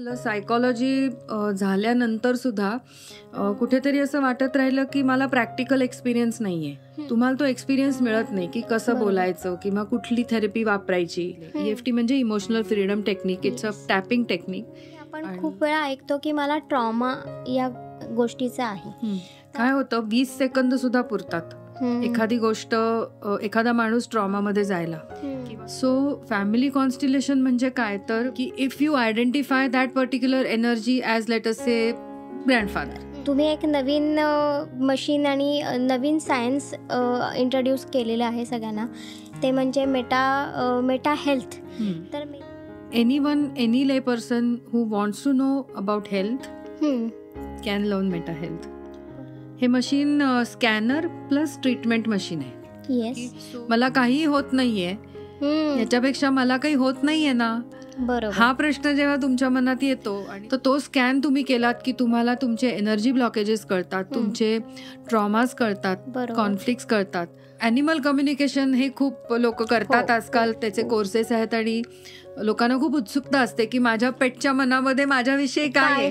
झालं सायकॉलॉजी झाल्यानंतर सुद्धा कुठेतरी असं वाटत राहिलं की मला प्रॅक्टिकल एक्सपिरियन्स नाहीये. तुम्हाला तो एक्सपिरियन्स मिळत नाही की कसं बोलायचं किंवा कुठली थेरपी वापरायची. EFT म्हणजे emotional freedom technique. It's a tapping technique. आपण खूप वेळा ऐकतो की मला ट्रॉमा या गोष्टीचा आहे. काय होतं 20 सेकंद सुद्धा पुरतात एखादी गोष्ट एखादा माणूस ट्रॉमामध्ये जायला. सो फॅमिली कॉन्स्टिलेशन म्हणजे काय तर की if you identify that particular energy as let us say grandfather. तुम्ही एक नवीन मशीन आणि नवीन सायन्स इंट्रोड्यूस केलेलं आहे सगळ्यांना, ते म्हणजे मेटा हेल्थ. तर anyone, any lay person who wants to know about health can learn Meta Health. हे machine scanner plus treatment machine आहे. येस, मला काही होत नाहीये, याच्यापेक्षा मला काही होत नाहीये ना, बरोबर, हा प्रश्न जेव्हा तुमच्या मनात येतो आणि तो स्कॅन तुम्ही केलात की तुम्हाला तुमचे एनर्जी ब्लॉकेजेस कळतात, तुमचे ट्रॉमाज कळतात, कॉन्फ्लिक्ट्स कळतात. ॲनिमल कम्युनिकेशन हे खूप लोक करतात आजकाल, त्याचे कोर्सेस आहेत आणि लोकांना खूप उत्सुकता असते की माझ्या पेटच्या मनामध्ये माझ्याविषयी काय आहे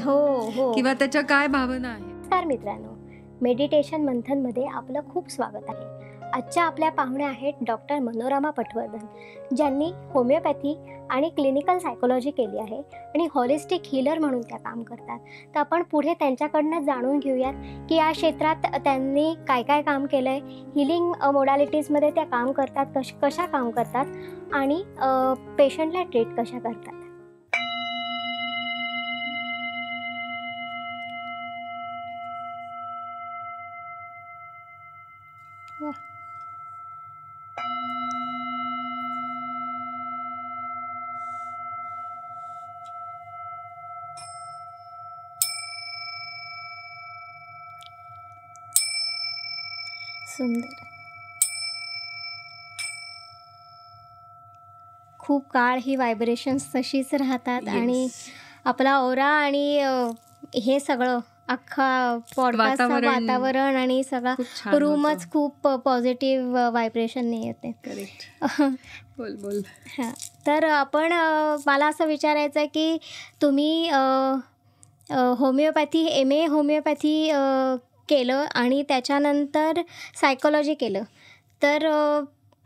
किंवा त्याच्या काय भावना आहेत. नमस्कार मित्रांनो, मेडिटेशन मंथनमध्ये आपलं खूप स्वागत आहे. आजच्या आपल्या पाहुण्या आहेत डॉक्टर मनोरमा पटवर्धन, ज्यांनी होमिओपॅथी आणि क्लिनिकल सायकोलॉजी केली आहे आणि हॉलिस्टिक हीलर म्हणून त्या काम करतात. तर आपण पुढे त्यांच्याकडनं जाणून घेऊयात की या क्षेत्रात त्यांनी काय काय काम केलं आहे, हिलिंग मोडॅलिटीजमध्ये त्या काम करतात, कशा काम करतात आणि पेशंटला ट्रीट कशा करतात. सुंदर. खूप काळ ही व्हायब्रेशन्स तशीच राहतात आणि आपला ओरा आणि हे सगळं अख्खा पॉडकास्टचं वातावरण आणि सगळा रूमच खूप पॉझिटिव्ह व्हायब्रेशनने येते. बोल. हां, तर आपण मला असं विचारायचं आहे की तुम्ही होमिओपॅथी MA होमिओपॅथी केलं आणि त्याच्यानंतर सायकोलॉजी केलं, तर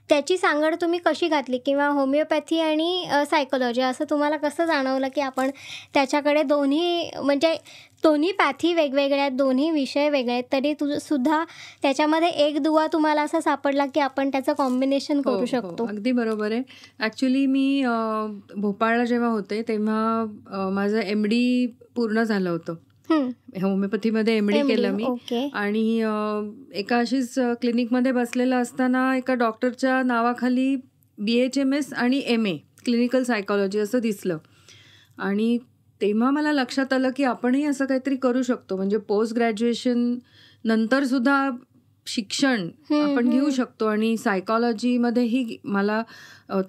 त्याची सांगड तुम्ही कशी घातली किंवा होमिओपॅथी आणि सायकोलॉजी असं तुम्हाला कसं जाणवलं की आपण त्याच्याकडे दोन्ही पॅथी वेगवेगळ्या आहेत, दोन्ही विषय वेगळे आहेत, तरी सुद्धा त्याच्यामध्ये एक दुवा तुम्हाला असा सापडला की आपण त्याचं कॉम्बिनेशन करू शकतो. अगदी बरोबर आहे. ॲक्च्युली मी भोपाळला जेव्हा होते तेव्हा माझं MD पूर्ण झालं होतं. होमिओपॅथीमध्ये MD केलं मी. आणि एका अशीच क्लिनिकमध्ये बसलेलं असताना एका डॉक्टरच्या नावाखाली BHMS आणि MA क्लिनिकल सायकॉलॉजी असं दिसलं आणि तेव्हा मला लक्षात आलं की आपणही असं काहीतरी करू शकतो. म्हणजे पोस्ट ग्रॅज्युएशन नंतर सुद्धा शिक्षण आपण घेऊ शकतो आणि सायकॉलॉजीमध्येही मला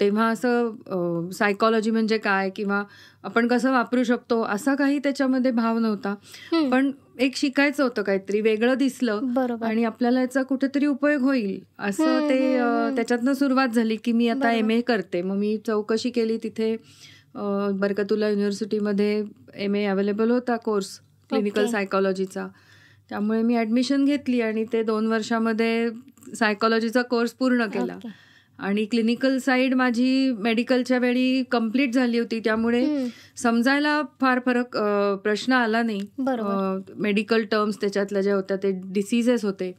तेव्हा असं सायकॉलॉजी म्हणजे काय किंवा आपण कसं वापरू शकतो असा काही त्याच्यामध्ये भाव नव्हता. पण एक शिकायचं होतं, काहीतरी वेगळं दिसलं आणि आपल्याला याचा कुठेतरी उपयोग होईल असं ते त्याच्यातनं सुरुवात झाली की मी आता MA करते. मग मी चौकशी केली तिथे बरकतुल्ला युनिव्हर्सिटीमध्ये MA अवेलेबल होता कोर्स क्लिनिकल सायकॉलॉजीचा. त्यामुळे मी ॲडमिशन घेतली आणि ते 2 वर्षामध्ये सायकॉलॉजीचा कोर्स पूर्ण केला आणि क्लिनिकल साईड माझी मेडिकलच्या वेळी कंप्लीट झाली होती. त्यामुळे समजायला फार फरक प्रश्न आला नाही. मेडिकल टर्म्स त्याच्यातल्या ज्या होत्या ते डिसीजेस होते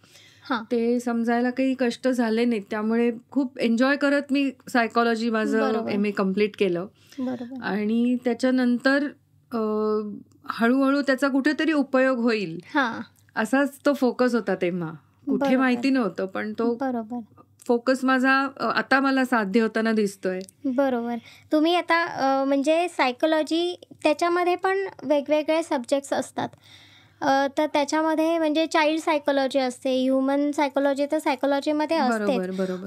ते समजायला काही कष्ट झाले नाहीत. त्यामुळे खूप एन्जॉय करत मी सायकॉलॉजी माझं MA कंप्लीट केलं आणि त्याच्यानंतर हळूहळू त्याचा कुठेतरी उपयोग होईल असाच तो फोकस होता. तेव्हा कुठे माहिती नव्हतं, पण तो फोकस माझा आता मला साध्य होताना दिसतोय. बरोबर. तुम्ही आता म्हणजे सायकोलॉजी त्याच्यामध्ये पण वेगवेगळे सब्जेक्ट्स असतात, तर त्याच्यामध्ये म्हणजे चाइल्ड सायकोलॉजी असते, ह्युमन सायकोलॉजी तर सायकोलॉजीमध्ये असते,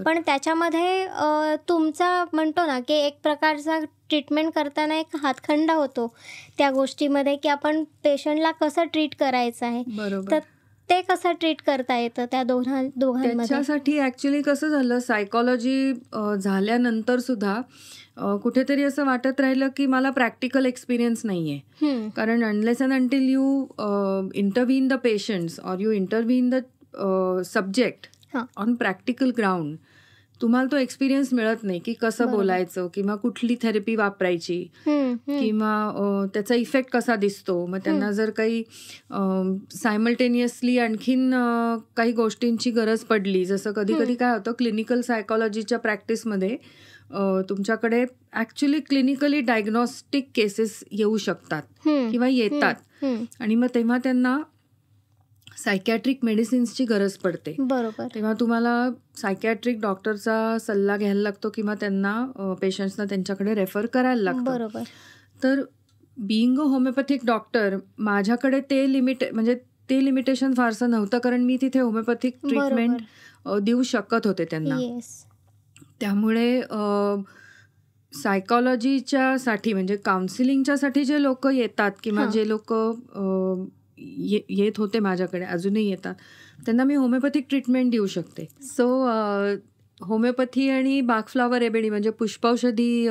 पण त्याच्यामध्ये तुमचा म्हणतो ना की एक प्रकारचा ट्रीटमेंट करताना एक हातखंडा होतो त्या गोष्टीमध्ये की आपण पेशंटला कसं ट्रीट करायचं आहे, तर ते कसं ट्रीट करता येतं त्या दोघांमध्ये. त्याच्यासाठी ॲक्च्युली कसं झालं, सायकॉलॉजी झाल्यानंतर सुद्धा कुठेतरी असं वाटत राहिलं की मला प्रॅक्टिकल एक्सपिरियन्स नाही आहे. कारण unless and until you intervene the patients or you intervene the subject on practical ground, तुम्हाला तो एक्सपिरियन्स मिळत नाही की कसं बोलायचं किंवा कुठली थेरपी वापरायची किंवा त्याचा इफेक्ट कसा दिसतो. मग त्यांना जर काही सायमल्टेनियसली आणखीन काही गोष्टींची गरज पडली, जसं कधी कधी काय होतं क्लिनिकल सायकॉलॉजीच्या प्रॅक्टिसमध्ये तुमच्याकडे ऍक्च्युली क्लिनिकली डायग्नॉस्टिक केसेस येऊ शकतात किंवा येतात आणि मग तेव्हा त्यांना सायकॅट्रिक मेडिसिन्सची गरज पडते. बरोबर. तेव्हा तुम्हाला सायकॅट्रिक डॉक्टरचा सल्ला घ्यायला लागतो किंवा त्यांना पेशंट्सना त्यांच्याकडे रेफर करायला लागतं. बरोबर. तर बिईंग अ होमिओपॅथिक डॉक्टर माझ्याकडे ते लिमिटेशन फारसं नव्हतं, कारण मी तिथे होमिओपॅथिक ट्रीटमेंट देऊ शकत होते त्यांना. त्यामुळे सायकॉलॉजीच्या साठी म्हणजे काउन्सिलिंगच्या साठी जे लोक येतात किंवा जे लोक येत होते माझ्याकडे, अजूनही येतात, त्यांना मी होमिओपॅथिक ट्रीटमेंट देऊ शकते. सो होमिओपॅथी आणि बागफ्लॉवर रेमेडी म्हणजे पुष्पौषधी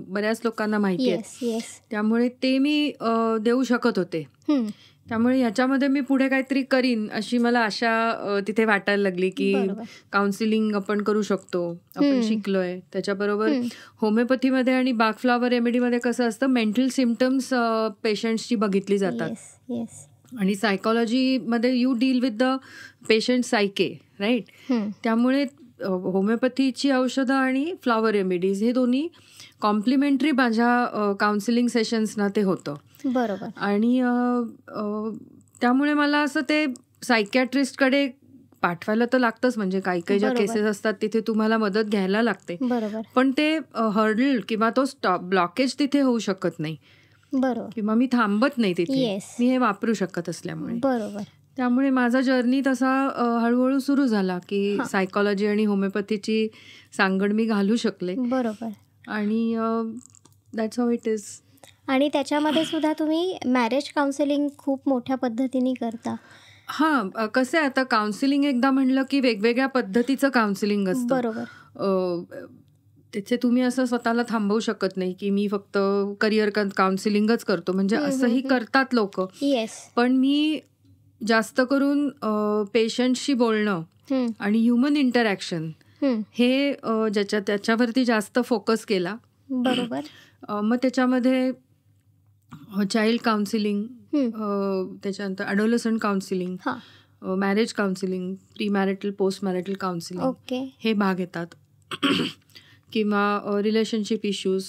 बऱ्याच लोकांना माहिती आहे, त्यामुळे ते मी देऊ शकत होते. त्यामुळे याच्यामध्ये मी पुढे काहीतरी करीन अशी मला आशा तिथे वाटायला लागली की काउन्सिलिंग आपण करू शकतो, आपण शिकलोय. त्याच्याबरोबर होमिओपॅथीमध्ये आणि बागफ्लॉवर रेमेडीमध्ये कसं असतं, मेंटल सिम्पटम्स पेशंट्सची बघितली जातात आणि सायकॉलॉजीमध्ये you deal with the patient psyche, right. त्यामुळे होमिओपॅथीची औषधं आणि फ्लॉवर रेमेडीज हे दोन्ही कॉम्प्लिमेंटरी माझ्या काउन्सिलिंग सेशन्सना ते होतं. बरोबर. आणि त्यामुळे मला असं ते सायकॅट्रिस्टकडे पाठवायला तर लागतंच, म्हणजे काही काही ज्या केसेस असतात तिथे तुम्हाला मदत घ्यायला लागते. बरोबर. पण ते हर्डल किंवा तो ब्लॉकेज तिथे होऊ शकत नाही. बरोबर. किंवा मी थांबत नाही तिथे, मी हे वापरू शकत असल्यामुळे. बरोबर. त्यामुळे माझा जर्नी तसा हळूहळू सुरू झाला की सायकॉलॉजी आणि होमिओपॅथीची सांगड मी घालू शकले. बरोबर. आणि दॅट्स हाऊ इट इज. आणि त्याच्यामध्ये सुद्धा तुम्ही मॅरेज काउन्सिलिंग खूप मोठ्या पद्धतीने करता. हां, कसं आहे आता काउन्सिलिंग एकदा म्हणलं की वेगवेगळ्या पद्धतीचं काउन्सिलिंग असतं. बरोबर. त्याचे तुम्ही असं स्वतःला थांबवू शकत नाही की मी फक्त करिअर काउन्सिलिंगच करतो, म्हणजे असंही करतात लोक. पण मी जास्त करून पेशंटशी बोलणं आणि ह्युमन इंटरॅक्शन हे त्याच्यावरती जास्त फोकस केला. बरोबर. मग त्याच्यामध्ये चाइल्ड काउन्सिलिंग, त्याच्यानंतर adolescent counselling, marriage counselling, pre marital post marital counselling हे भाग येतात. किंवा रिलेशनशिप इश्यूज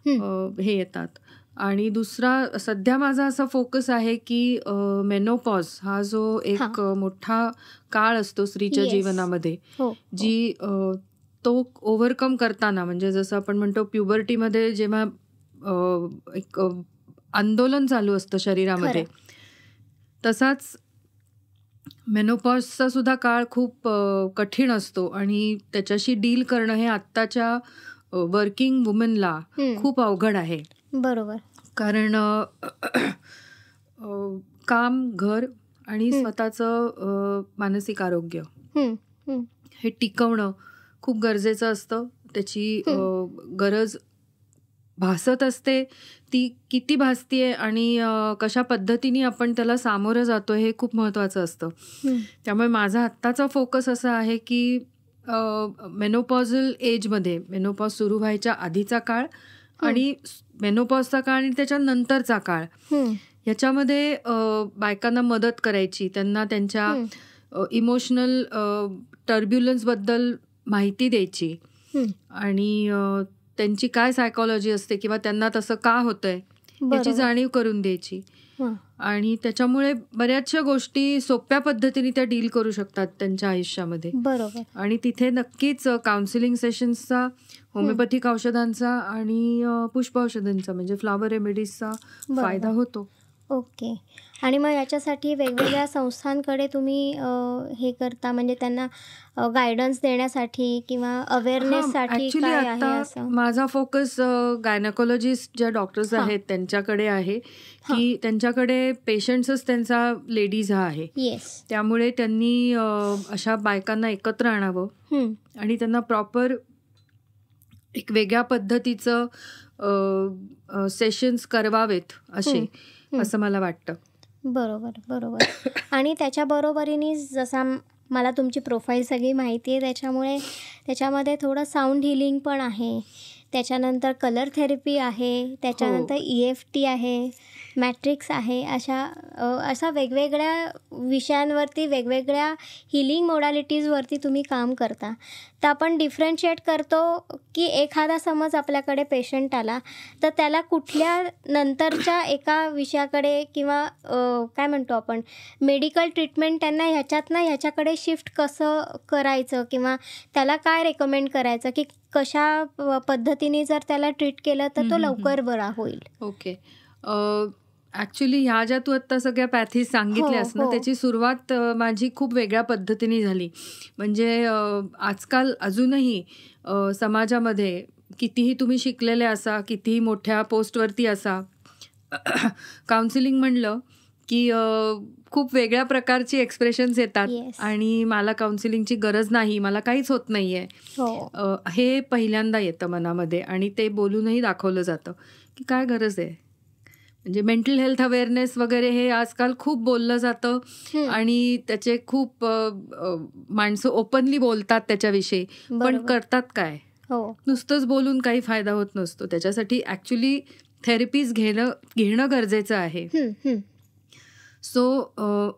हे येतात. आणि दुसरा सध्या माझा असा फोकस आहे की मेनोपॉज हा जो एक मोठा काळ असतो स्त्रीच्या जीवनामध्ये, जी तो ओव्हरकम करताना, म्हणजे जसं आपण म्हणतो प्युबर्टीमध्ये जेव्हा एक आंदोलन चालू असतं शरीरामध्ये, तसाच मेनोपॉजचा सुद्धा काळ खूप कठीण असतो आणि त्याच्याशी डील करणं हे आत्ताच्या वर्किंग वुमनला खूप अवघड आहे. बरोबर. कारण काम, घर आणि स्वतःचं मानसिक आरोग्य हे टिकवणं खूप गरजेचं असतं. त्याची गरज भासत असते, ती किती भासतीये आणि कशा पद्धतीने आपण त्याला सामोरं जातो हे खूप महत्त्वाचं असतं. त्यामुळे माझा आत्ताचा फोकस असा आहे की मेनोपॉझल एजमध्ये, मेनोपॉज सुरू व्हायच्या आधीचा काळ आणि मेनोपॉजचा काळ आणि त्याच्यानंतरचा काळ, ह्याच्यामध्ये बायकांना मदत करायची, त्यांना त्यांच्या इमोशनल टर्ब्युलन्सबद्दल माहिती द्यायची आणि त्यांची काय सायकॉलॉजी असते किंवा त्यांना तसं का होतंय याची जाणीव करून द्यायची. आणि त्याच्यामुळे बऱ्याचशा गोष्टी सोप्या पद्धतीने त्या डील करू शकतात त्यांच्या आयुष्यामध्ये. बरोबर. आणि तिथे नक्कीच काउन्सिलिंग सेशन्सचा, होमिओपॅथिक औषधांचा आणि पुष्प औषधांचा म्हणजे फ्लॉवर रेमेडीजचा फायदा होतो. ओके. आणि मग याच्यासाठी वेगवेगळ्या संस्थांकडे तुम्ही हे करता, म्हणजे त्यांना गायडन्स देण्यासाठी किंवा अवेअरनेससाठी? काय आहे असं? माझा फोकस गायनेकोलॉजिस्ट ज्या डॉक्टर्स आहेत त्यांच्याकडे आहे की त्यांच्याकडे पेशंट्सच त्यांचा लेडीज हा आहे. त्यामुळे त्यांनी अशा बायकांना एकत्र आणावं आणि त्यांना प्रॉपर एक वेगळ्या पद्धतीचं सेशन्स करवावेत असे, असं मला वाटतं. बरोबर बरोबर. आणि त्याच्या बरोबरीने जसा मला तुमची प्रोफाईल सगळी माहिती आहे, त्याच्यामुळे त्याच्यामध्ये थोडं साऊंड हिलिंग पण आहे, त्याच्यानंतर कलर थेरपी आहे, त्याच्यानंतर EFT आहे, मॅट्रिक्स आहे. अशा वेगवेगळ्या विषयांवरती, वेगवेगळ्या हिलिंग मोडॅलिटीजवरती तुम्ही काम करता. तर आपण डिफरन्शिएट करतो की एखादा समज आपल्याकडे पेशंट आला तर त्याला कुठल्या नंतरच्या एका विषयाकडे किंवा काय म्हणतो आपण मेडिकल ट्रीटमेंट त्यांना ह्याच्यातनं ह्याच्याकडे शिफ्ट कसं करायचं किंवा त्याला काय रेकमेंड करायचं की कशा पद्धतीने जर त्याला ट्रीट केलं तर तो लवकर बरा होईल. ओके. ॲक्च्युली ह्या ज्या तू आत्ता सगळ्या पॅथीज सांगितल्यास ना, त्याची सुरुवात माझी खूप वेगळ्या पद्धतीने झाली. म्हणजे आजकाल अजूनही समाजामध्ये कितीही तुम्ही शिकलेले असा, कितीही मोठ्या पोस्टवरती असा, काउन्सिलिंग म्हणलं की खूप वेगळ्या प्रकारची एक्सप्रेशन्स येतात. आणि मला काउन्सिलिंगची गरज नाही, मला काहीच होत नाही आहे, हे पहिल्यांदा येतं मनामध्ये. आणि ते बोलूनही दाखवलं जातं की काय गरज आहे. म्हणजे मेंटल हेल्थ अवेअरनेस वगैरे हे आजकाल खूप बोललं जातं आणि त्याचे खूप माणसं ओपनली बोलतात त्याच्याविषयी, पण करतात काय? नुसतंच बोलून काही फायदा होत नसतो. त्याच्यासाठी ॲक्च्युली थेरपीज घेणं गरजेचं आहे. सो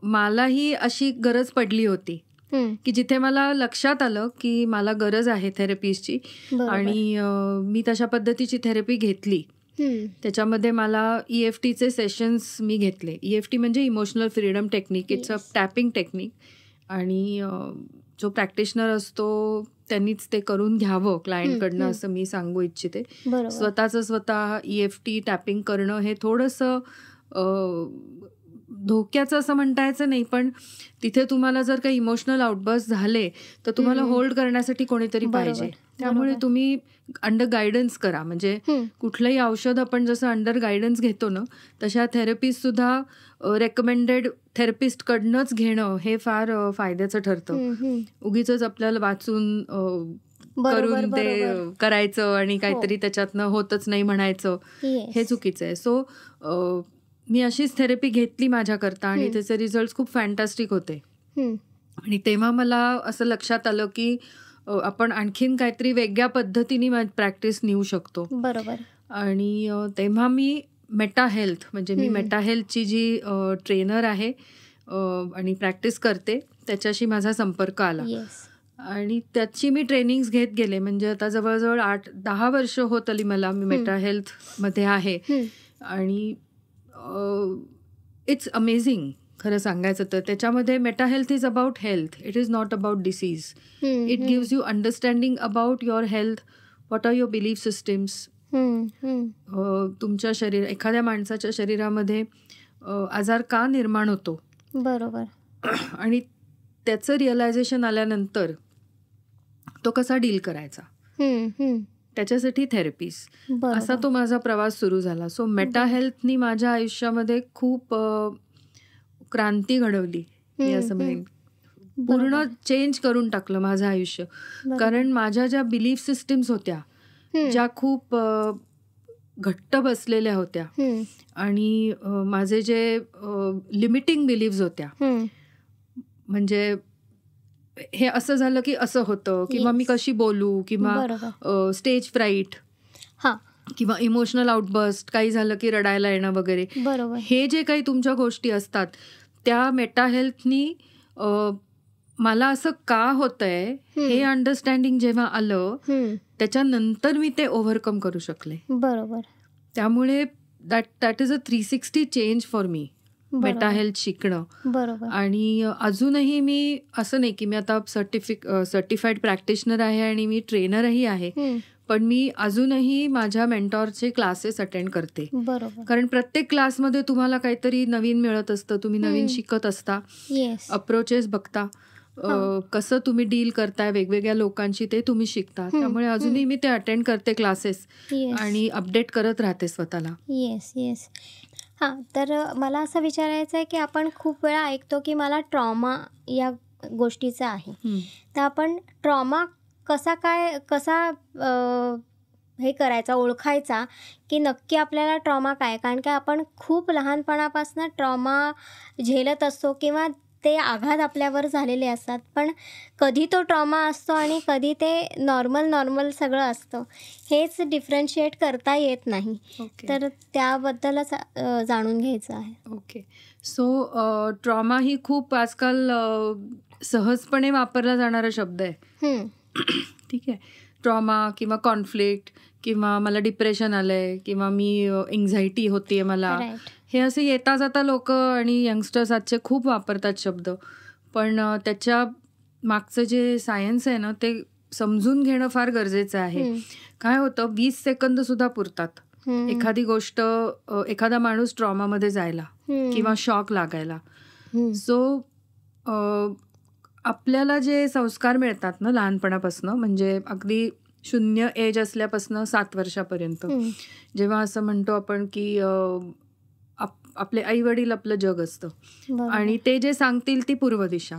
मलाही अशी गरज पडली होती की जिथे मला लक्षात आलं की मला गरज आहे थेरपीजची, आणि मी तशा पद्धतीची थेरपी घेतली. त्याच्यामध्ये मला EFTचे सेशन्स मी घेतले. EFT म्हणजे emotional freedom technique. It's a tapping technique. आणि जो प्रॅक्टिशनर असतो त्यांनीच ते करून घ्यावं क्लायंटकडनं, असं मी सांगू इच्छिते. स्वतः EFT टॅपिंग करणं हे थोडंसं धोक्याचं असं म्हणता यायचं नाही, पण तिथे तुम्हाला जर काही इमोशनल आउटबर्स्ट झाले तर तुम्हाला होल्ड करण्यासाठी कोणीतरी पाहिजे. त्यामुळे तुम्ही अंडर गायडन्स करा. म्हणजे कुठलंही औषध आपण जसं अंडर गायडन्स घेतो ना, तशा थेरपीज सुद्धा रेकमेंडेड थेरपिस्टकडनंच घेणं हे फार फायद्याचं ठरतं. उगीच आपल्याला वाचून करून ते करायचं आणि काहीतरी त्याच्यातनं होतच नाही म्हणायचं, हे चुकीचं आहे. सो मी अशीच थेरपी घेतली माझ्याकरता आणि त्याचे रिझल्ट खूप फॅन्टॅस्टिक होते. आणि तेव्हा मला असं लक्षात आलं की आपण आणखीन काहीतरी वेगळ्या पद्धतीने प्रॅक्टिस नेऊ शकतो. बरोबर. आणि तेव्हा मी मेटा हेल्थ, म्हणजे मी मेटा हेल्थची जी ट्रेनर आहे आणि प्रॅक्टिस करते, त्याच्याशी माझा संपर्क आला. आणि त्याची मी ट्रेनिंग्स घेत गेले. म्हणजे आता जवळजवळ 8-10 वर्ष होत आली मला, मी मेटा हेल्थमध्ये आहे. आणि इट्स अमेझिंग खरं सांगायचं तर. त्याच्यामध्ये meta health is about health, it is not about disease. It gives you understanding about your health, what are your belief systems. तुमच्या एखाद्या माणसाच्या शरीरामध्ये आजार का निर्माण होतो, बरोबर, आणि त्याचं रिअलायझेशन आल्यानंतर तो कसा डील करायचा, त्याच्यासाठी थेरपीज. असा तो माझा प्रवास सुरू झाला. सो मेटा हेल्थनी माझ्या आयुष्यामध्ये खूप क्रांती घडवली, मी असं म्हणेन. पूर्ण चेंज करून टाकलं माझं आयुष्य. कारण माझ्या ज्या बिलीफ सिस्टीम्स होत्या, ज्या खूप घट्ट बसलेल्या होत्या, आणि माझे जे लिमिटिंग बिलीव्स होत्या, म्हणजे हे असं झालं की असं होतं, किंवा मी कशी बोलू, किंवा स्टेज फ्राईट, किंवा इमोशनल आउटबर्स्ट, काही झालं की रडायला येणं वगैरे, हे जे काही तुमच्या गोष्टी असतात, त्या मेटा हेल्थनी मला असं का होतंय हे अंडरस्टँडिंग जेव्हा आलं, त्याच्यानंतर मी ते ओव्हरकम करू शकले. बरोबर. त्यामुळे that is a 360 change for me, Meta health शिकणं. बरोबर. आणि अजूनही मी असं नाही की मी आता सर्टिफाईड प्रॅक्टिशनर आहे आणि मी ट्रेनरही आहे, पण मी अजूनही माझ्या मेंटॉरचे क्लासेस अटेंड करते. बरोबर. कारण प्रत्येक क्लासमध्ये तुम्हाला काहीतरी नवीन मिळत असतं, तुम्ही नवीन शिकत असता, अप्रोचेस बघता, कसं तुम्ही डील करताय वेगवेगळ्या लोकांशी ते तुम्ही शिकता. त्यामुळे अजूनही मी ते अटेंड करते क्लासेस, आणि अपडेट करत राहते स्वतःला. येस. हां, तर मला असं विचारायचं आहे की आपण खूप वेळा ऐकतो की मला ट्रॉमा या गोष्टीचा आहे, तर आपण ट्रॉमा कसा हे करायचा, ओळखायचा की नक्की आपल्याला ट्रॉमा काय. कारण की आपण खूप लहानपणापासून ट्रॉमा झेलत असतो किंवा ते आघात आपल्यावर झालेले असतात, पण कधी तो ट्रॉमा असतो आणि कधी ते नॉर्मल सगळं असतं, हेच डिफरन्शिएट करता येत नाही. तर त्याबद्दलच जाणून घ्यायचं आहे. ओके. सो ट्रॉमा ही खूप आजकाल सहजपणे वापरला जाणारा शब्द आहे. ठीक आहे. ट्रॉमा किंवा कॉन्फ्लिक्ट किंवा मला डिप्रेशन आलंय किंवा मी एन्झायटी होतीये मला, हे असे येता जाता लोक आणि यंगस्टर्स आजचे खूप वापरतात शब्द. पण त्याच्या मागचं जे सायन्स आहे ना, ते समजून घेणं फार गरजेचं आहे. काय होतं, 20 सेकंद सुद्धा पुरतात एखादी गोष्ट, एखादा माणूस ट्रॉमामध्ये जायला किंवा शॉक लागायला. सो आपल्याला जे संस्कार मिळतात ना लहानपणापासून, म्हणजे अगदी 0 एज असल्यापासून 7 वर्षापर्यंत, जेव्हा असं म्हणतो आपण की आपले आई वडील आपलं जग असतं आणि ते जे सांगतील ती पूर्व दिशा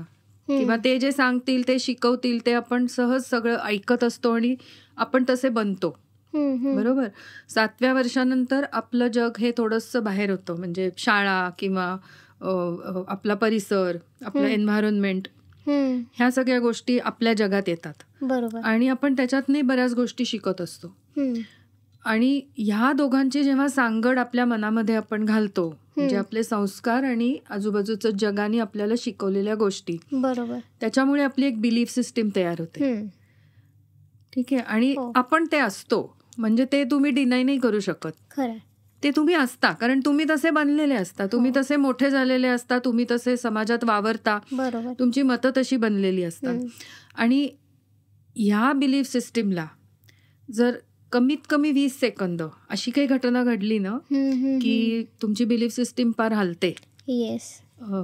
किंवा ते जे सांगतील ते शिकवतील ते आपण सहज सगळं ऐकत असतो आणि आपण तसे बनतो. बरोबर. 7व्या वर्षानंतर आपलं जग हे थोडंसं बाहेर होतं, म्हणजे शाळा किंवा आपला परिसर, आपलं एन्व्हायरमेंट, ह्या सगळ्या गोष्टी आपल्या जगात येतात. बरोबर. आणि आपण त्याच्यातही बऱ्याच गोष्टी शिकत असतो. आणि ह्या दोघांची जेव्हा सांगड आपल्या मनामध्ये आपण घालतो, म्हणजे आपले संस्कार आणि आजूबाजूचं जगाने आपल्याला शिकवलेल्या गोष्टी, बरोबर, त्याच्यामुळे आपली एक बिलीफ सिस्टीम तयार होते. ठीक आहे. आणि आपण ते असतो, म्हणजे ते तुम्ही डिनाय नाही करू शकत. खरं, ते तुम्ही असता, कारण तुम्ही तसे बनलेले असता, तुम्ही तसे मोठे झालेले असता, तुम्ही तसे समाजात वावरता, बरोबर, तुमची मतं तशी बनलेली असतात. आणि ह्या बिलीफ सिस्टीमला जर कमीत कमी 20 सेकंद अशी काही घटना घडली ना की तुमची बिलीफ सिस्टीम पार हलते.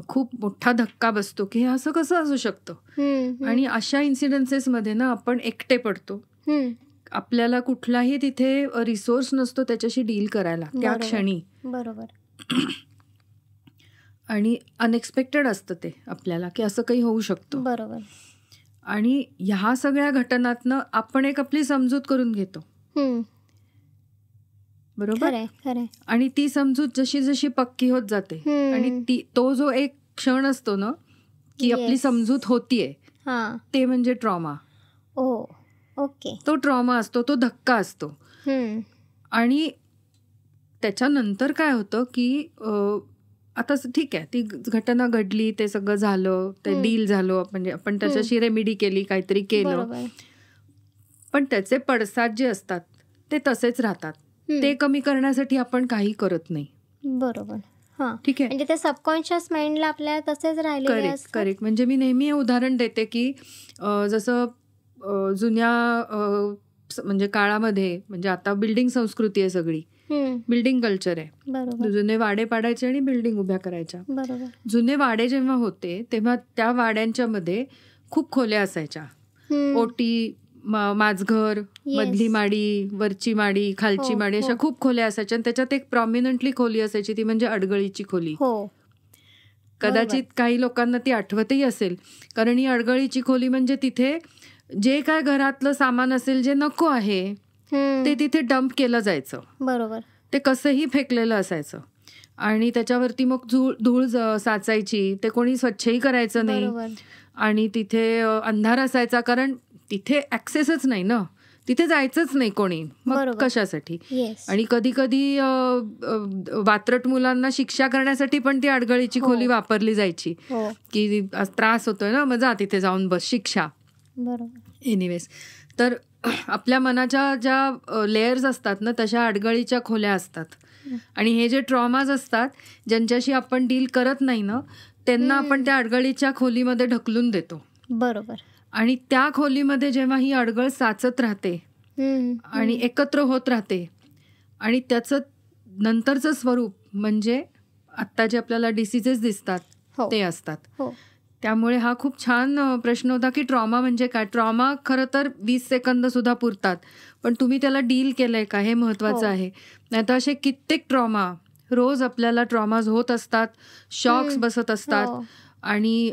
खूप मोठा धक्का बसतो की हे असं कसं असू शकतं. आणि अशा इन्सिडेन्सेसमध्ये ना आपण एकटे पडतो. आपल्याला कुठलाही तिथे रिसोर्स नसतो त्याच्याशी डील करायला त्या क्षणी. बरोबर. आणि अनएक्सपेक्टेड असतं ते आपल्याला की असं काही होऊ शकतं. बरोबर. आणि ह्या सगळ्या घटनांतनं आपण एक आपली समजूत करून घेतो. बरोबर. आणि ती समजूत जशी जशी पक्की होत जाते आणि तो जो एक क्षण असतो ना की आपली समजूत होतीये, ते म्हणजे ट्रॉमा. ओके. तो ट्रॉमा असतो, तो धक्का असतो. आणि त्याच्यानंतर काय होतं की आता ठीक आहे, ती घटना घडली, ते सगळं झालं, ते डील झालं, म्हणजे आपण त्याच्याशी रेमेडी केली, काहीतरी केलं, पण त्याचे पडसाद जे असतात ते तसेच राहतात. ते कमी करण्यासाठी आपण काही करत नाही. बरोबर. ठीक आहे. म्हणजे ते सबकॉन्शियस माइंडला आपल्या तसेच राहिले. करेक्ट. म्हणजे मी नेहमी हे उदाहरण देते की जसं जुन्या म्हणजे काळामध्ये, म्हणजे आता बिल्डिंग संस्कृती आहे सगळी, बिल्डिंग कल्चर आहे. जुने वाडे पाडायचे आणि बिल्डिंग उभ्या करायच्या. जुने वाडे जेव्हा होते तेव्हा त्या वाड्यांच्या मध्ये खूप खोल्या असायच्या. ओटी, माझघर, मधली माडी, वरची माडी, खालची माडी, अशा खूप खोल्या असायच्या. आणि त्याच्यात एक प्रॉमिनंटली खोली असायची, ती म्हणजे अडगळीची खोली. कदाचित काही लोकांना ती आठवतही असेल, कारण ही अडगळीची खोली म्हणजे तिथे जे काय घरातलं सामान असेल जे नको आहे ते तिथे डंप केलं जायचं. बरोबर. ते कसंही फेकलेलं असायचं आणि त्याच्यावरती मग धूळ साचायची, ते कोणी स्वच्छही करायचं नाही. आणि तिथे अंधार असायचा, कारण तिथे ऍक्सेसच नाही ना, तिथे जायचंच नाही कोणी, मग कशासाठी. आणि कधी कधी वात्रट मुलांना शिक्षा करण्यासाठी पण ती अडगळीची खोली वापरली जायची की त्रास होतोय ना, मग जा तिथे जाऊन बस, शिक्षा. एनिवेज, तर आपल्या मनाच्या ज्या लेयर्स असतात ना तशा अडगळीच्या खोल्या असतात. आणि हे जे ट्रॉमाज असतात ज्यांच्याशी आपण डील करत नाही ना, त्यांना आपण त्या अडगळीच्या खोलीमध्ये ढकलून देतो. बरोबर. आणि त्या खोलीमध्ये जेव्हा ही अडगळ साचत राहते आणि एकत्र होत राहते आणि त्याचं नंतरचं स्वरूप म्हणजे आत्ता जे आपल्याला डिसीजेस दिसतात ते असतात. त्यामुळे हा खूप छान प्रश्न होता की ट्रॉमा म्हणजे काय. ट्रॉमा खरं तर 20 सेकंद सुद्धा पुरतात, पण तुम्ही त्याला डील केलंय का हे महत्वाचं आहे. नाहीतर असे कित्येक ट्रॉमा रोज आपल्याला ट्रॉमाज होत असतात, शॉक्स बसत असतात आणि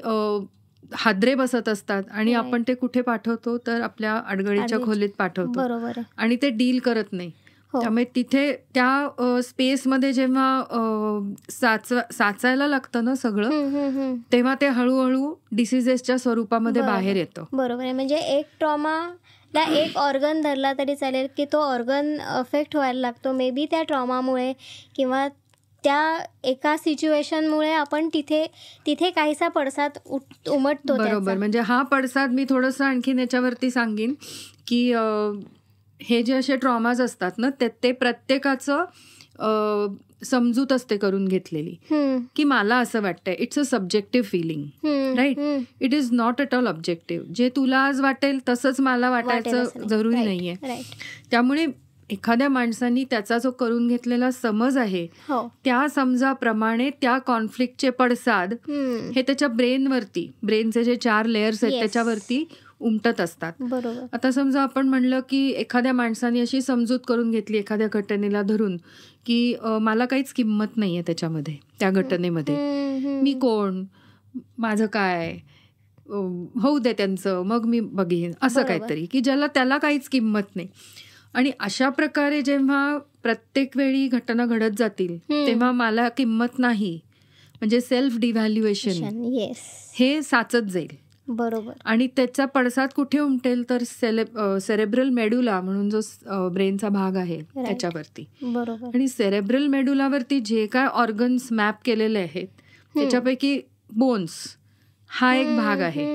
हादरे बसत असतात आणि आपण ते कुठे पाठवतो तर आपल्या अडगळीच्या खोलीत पाठवतो आणि ते डील करत नाही. त्यामुळे तिथे त्या स्पेसमध्ये जेव्हा साचायला लागतं ना सगळं, तेव्हा ते हळूहळू डिसिजेसच्या स्वरूपामध्ये बाहेर येतं. बरोबर आहे. म्हणजे एक ट्रॉमाला एक ऑर्गन धरला तरी चालेल की तो ऑर्गन अफेक्ट व्हायला लागतो. मे बी त्या ट्रॉमामुळे किंवा त्या एका सिच्युएशनमुळे आपण तिथे काहीसा पडसाद उमटतो. बरोबर. म्हणजे हा पडसाद मी थोडंसं आणखीन याच्यावरती सांगेन की हे जे असे ट्रॉमाज असतात ना ते प्रत्येकाचं समजूत असते करून घेतलेली की मला असं वाटतंय. It's a subjective feeling, right. It is not at all objective. जे तुला आज वाटेल तसंच मला वाटायचं जरुरी नाहीये. त्यामुळे एखाद्या माणसाने त्याचा जो करून घेतलेला समज आहे त्या समजाप्रमाणे त्या कॉन्फ्लिक्टचे पडसाद हे त्याच्या ब्रेनचे जे 4 लेयर्स आहेत त्याच्यावरती उमटत असतात. बरोबर. आता समजा आपण म्हणलं की एखाद्या माणसाने अशी समजूत करून घेतली एखाद्या घटनेला धरून की मला काहीच किंमत नाहीये त्याच्यामध्ये, त्या घटनेमध्ये. मी कोण, माझं काय, होऊ दे त्यांचं, मग मी बघीन, असं काहीतरी की त्याला काहीच किंमत नाही. आणि अशा प्रकारे जेव्हा प्रत्येक वेळी घटना घडत जातील तेव्हा मला किंमत नाही म्हणजे सेल्फ डिव्हॅल्युएशन हे साचत जाईल. बरोबर. आणि त्याचा पडसाद कुठे उमटेल तर सेरेब्रल मेडुला म्हणून जो ब्रेनचा भाग आहे त्याच्यावरती. बरोबर. आणि सेरेब्रल मेडुलावरती जे काय ऑर्गन्स मॅप केलेले आहेत त्याच्यापैकी बोन्स हा एक भाग आहे.